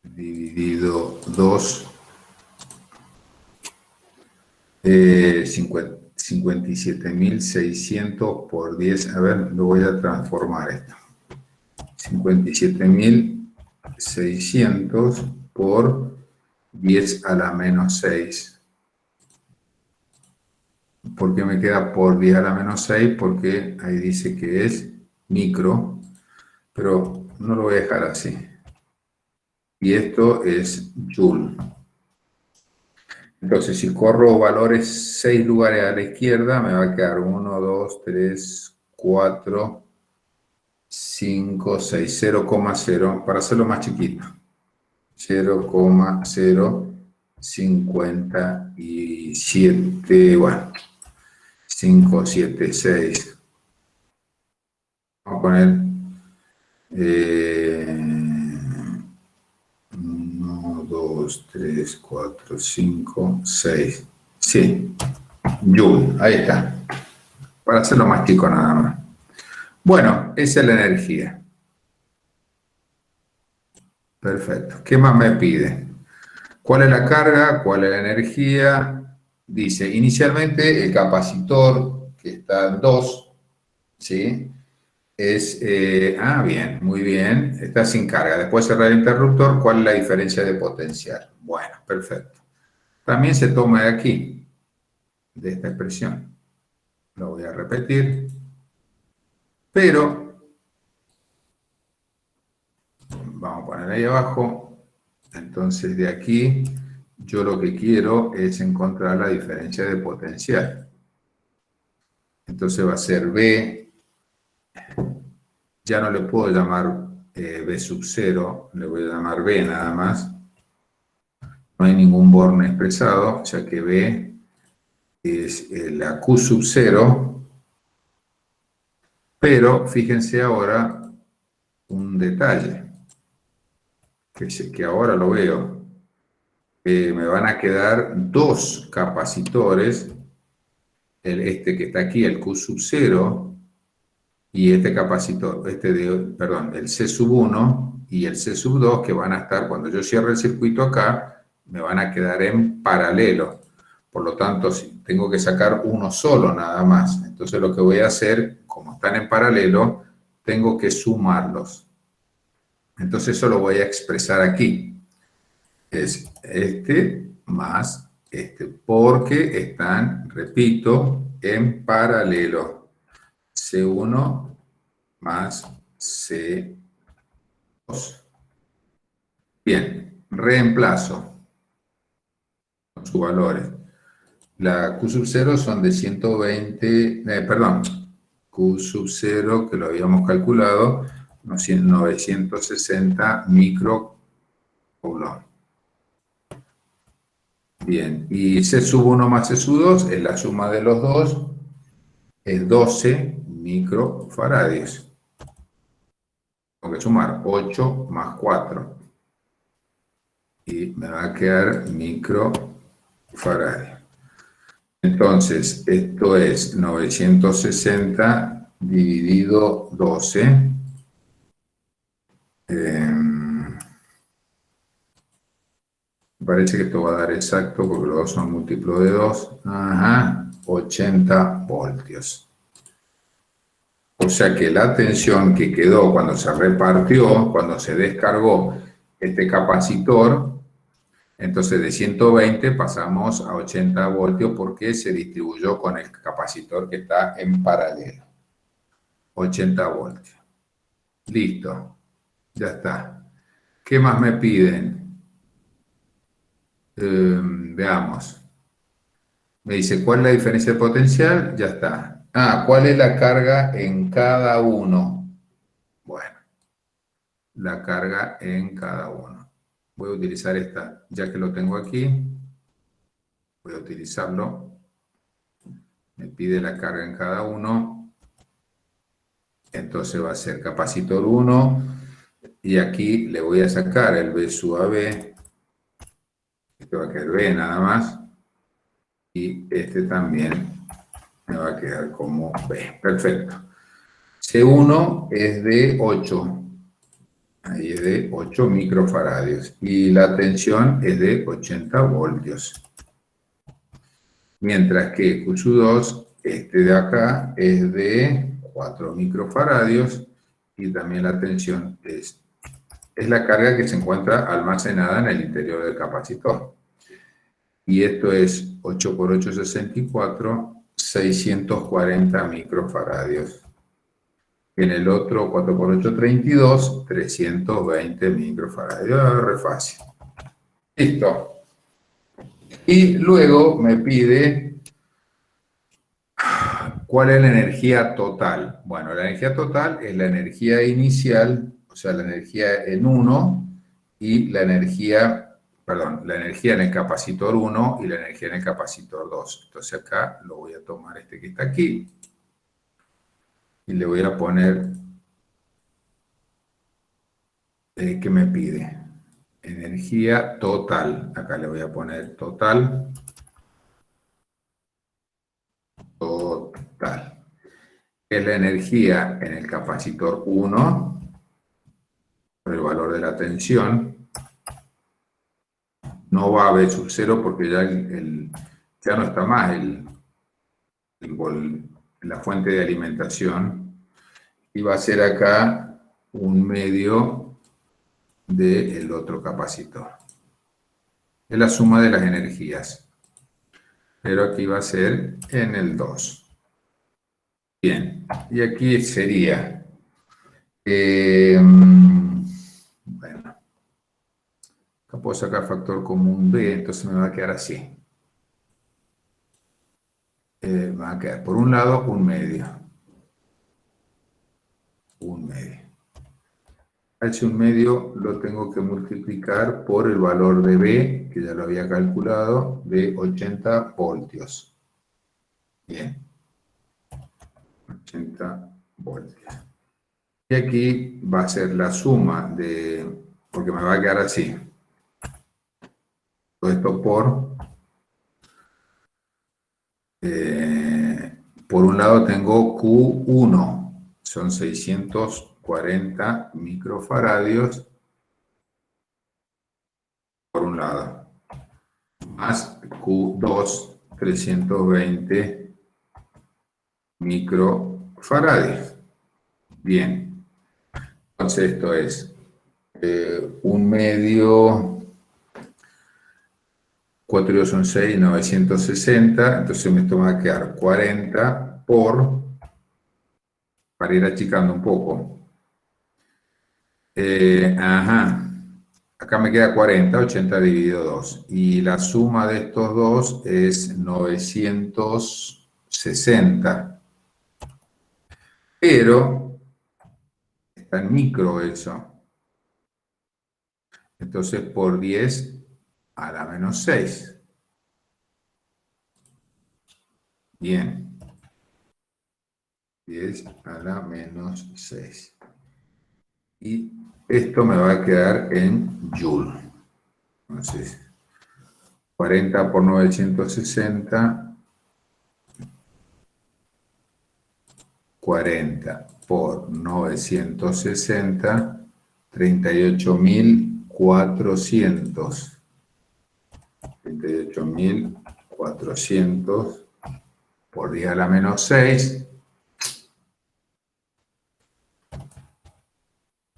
dividido 2. 57.600 por 10. A ver, lo voy a transformar esto. 57.600 por 10 a la menos 6. ¿Por qué me queda por 10 a la menos 6? Porque ahí dice que es micro, pero no lo voy a dejar así. Y esto es joule. Entonces, si corro valores 6 lugares a la izquierda, me va a quedar 1, 2, 3, 4, 5, 6, 0,0, para hacerlo más chiquito. 0,057, bueno, 5, 7, 6. Vamos a poner 1, 2, 3, 4, 5, 6. Sí, joule, ahí está. Para hacerlo más chico nada más. Bueno, esa es la energía. Perfecto. ¿Qué más me pide? ¿Cuál es la carga? ¿Cuál es la energía? Dice, inicialmente el capacitor, que está en 2, ¿sí? Es, bien, muy bien, está sin carga. Después cerrar el interruptor, ¿cuál es la diferencia de potencial? Bueno, perfecto. También se toma de aquí, de esta expresión. Lo voy a repetir. Pero, vamos a poner ahí abajo, entonces de aquí, yo lo que quiero es encontrar la diferencia de potencial. Entonces va a ser B, ya no le puedo llamar B sub 0, le voy a llamar B nada más. No hay ningún Born expresado, ya que B es la Q sub 0, pero fíjense ahora un detalle, que ahora lo veo. Me van a quedar dos capacitores, este que está aquí, el Q sub 0, y este capacitor, el C sub 1 y el C sub 2, que van a estar, cuando yo cierre el circuito acá, me van a quedar en paralelo. Por lo tanto, si tengo que sacar uno solo nada más. Entonces lo que voy a hacer, como están en paralelo, tengo que sumarlos. Entonces eso lo voy a expresar aquí. Es este más este, porque están, repito, en paralelo. C1 más C2. Bien, reemplazo con sus valores. La Q sub 0 son de 120, perdón, Q sub 0 que lo habíamos calculado, 960 microcoulomb. Bien, y C sub 1 más C sub 2 es la suma de los dos, es 12 microfaradios. Tengo que sumar 8 más 4. Y me va a quedar microfaradio. Entonces, esto es 960 dividido 12. Parece que esto va a dar exacto porque los dos son múltiplos de 2. Ajá, 80 voltios. O sea que la tensión que quedó cuando se repartió, cuando se descargó este capacitor, entonces de 120 pasamos a 80 voltios porque se distribuyó con el capacitor que está en paralelo. 80 voltios. Listo. Ya está. ¿Qué más me piden? Veamos. Me dice, ¿cuál es la diferencia de potencial? Ya está. Ah, ¿cuál es la carga en cada uno? Bueno, la carga en cada uno. Voy a utilizar esta, ya que lo tengo aquí. Voy a utilizarlo. Me pide la carga en cada uno. Entonces va a ser capacitor 1. Y aquí le voy a sacar el B sub AB. Esto va a quedar B nada más. Y este también me va a quedar como B. Perfecto. C1 es de 8. Ahí es de 8 microfaradios. Y la tensión es de 80 voltios. Mientras que Q2, este de acá, es de 4 microfaradios. Y también la tensión es la carga que se encuentra almacenada en el interior del capacitor. Y esto es 8 por 8, 64, 640 microfaradios. En el otro 4 por 8, 32, 320 microfaradios. Re fácil. Listo. Y luego me pide cuál es la energía total. Bueno, la energía total es la energía inicial, o sea, la energía en 1 y la energía en el capacitor 1 y la energía en el capacitor 2. Entonces acá lo voy a tomar este que está aquí y le voy a poner ¿qué me pide? Energía total. Acá le voy a poner total. Total. Es la energía en el capacitor 1 por el valor de la tensión. No va a B sub 0 porque ya, ya no está más la fuente de alimentación. Y va a ser acá un medio del otro capacitor. Es la suma de las energías. Pero aquí va a ser en el 2. Bien, y aquí sería, bueno, acá puedo sacar factor común B, entonces me va a quedar así. Me va a quedar por un lado un medio. Un medio. H un medio lo tengo que multiplicar por el valor de B, que ya lo había calculado, de 80 voltios. Bien. 80 voltios. Y aquí va a ser la suma de, porque me va a quedar así. Todo esto por un lado tengo Q1, son 640 microfaradios por un lado, más Q2, 320 microfaradios. Bien, Entonces esto es 1/2, 4 y 2 son 6, 960, entonces esto me va a quedar 40 para ir achicando un poco. Ajá, acá me queda 40, 80 dividido 2. Y la suma de estos dos es 960. Pero está en micro eso. Entonces por 10 a la menos 6. Bien. 10 a la menos 6. Y esto me va a quedar en Joule. Entonces, 40 por 960. 40 por 960. 38.400. 38.400 por 10 a la menos 6.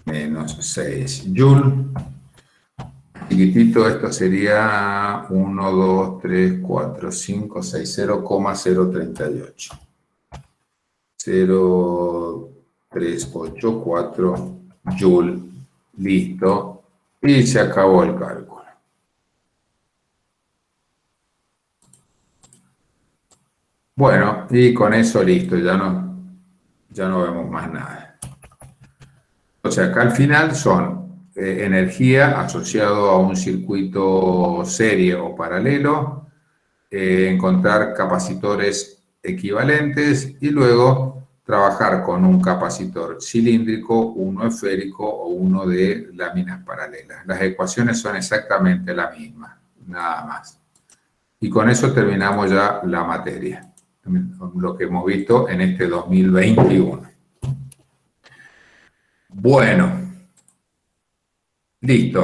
Menos 6 Joule. Chiquitito, esto sería 1, 2, 3, 4, 5, 6, 0,038. 0,384 Joule. Listo. Y se acabó el cálculo. Bueno, y con eso listo, ya no vemos más nada. O sea, acá al final son energía asociado a un circuito serie o paralelo, encontrar capacitores equivalentes y luego trabajar con un capacitor cilíndrico, uno esférico o uno de láminas paralelas. Las ecuaciones son exactamente la misma, nada más. Y con eso terminamos ya la materia, lo que hemos visto en este 2021. Bueno, listo.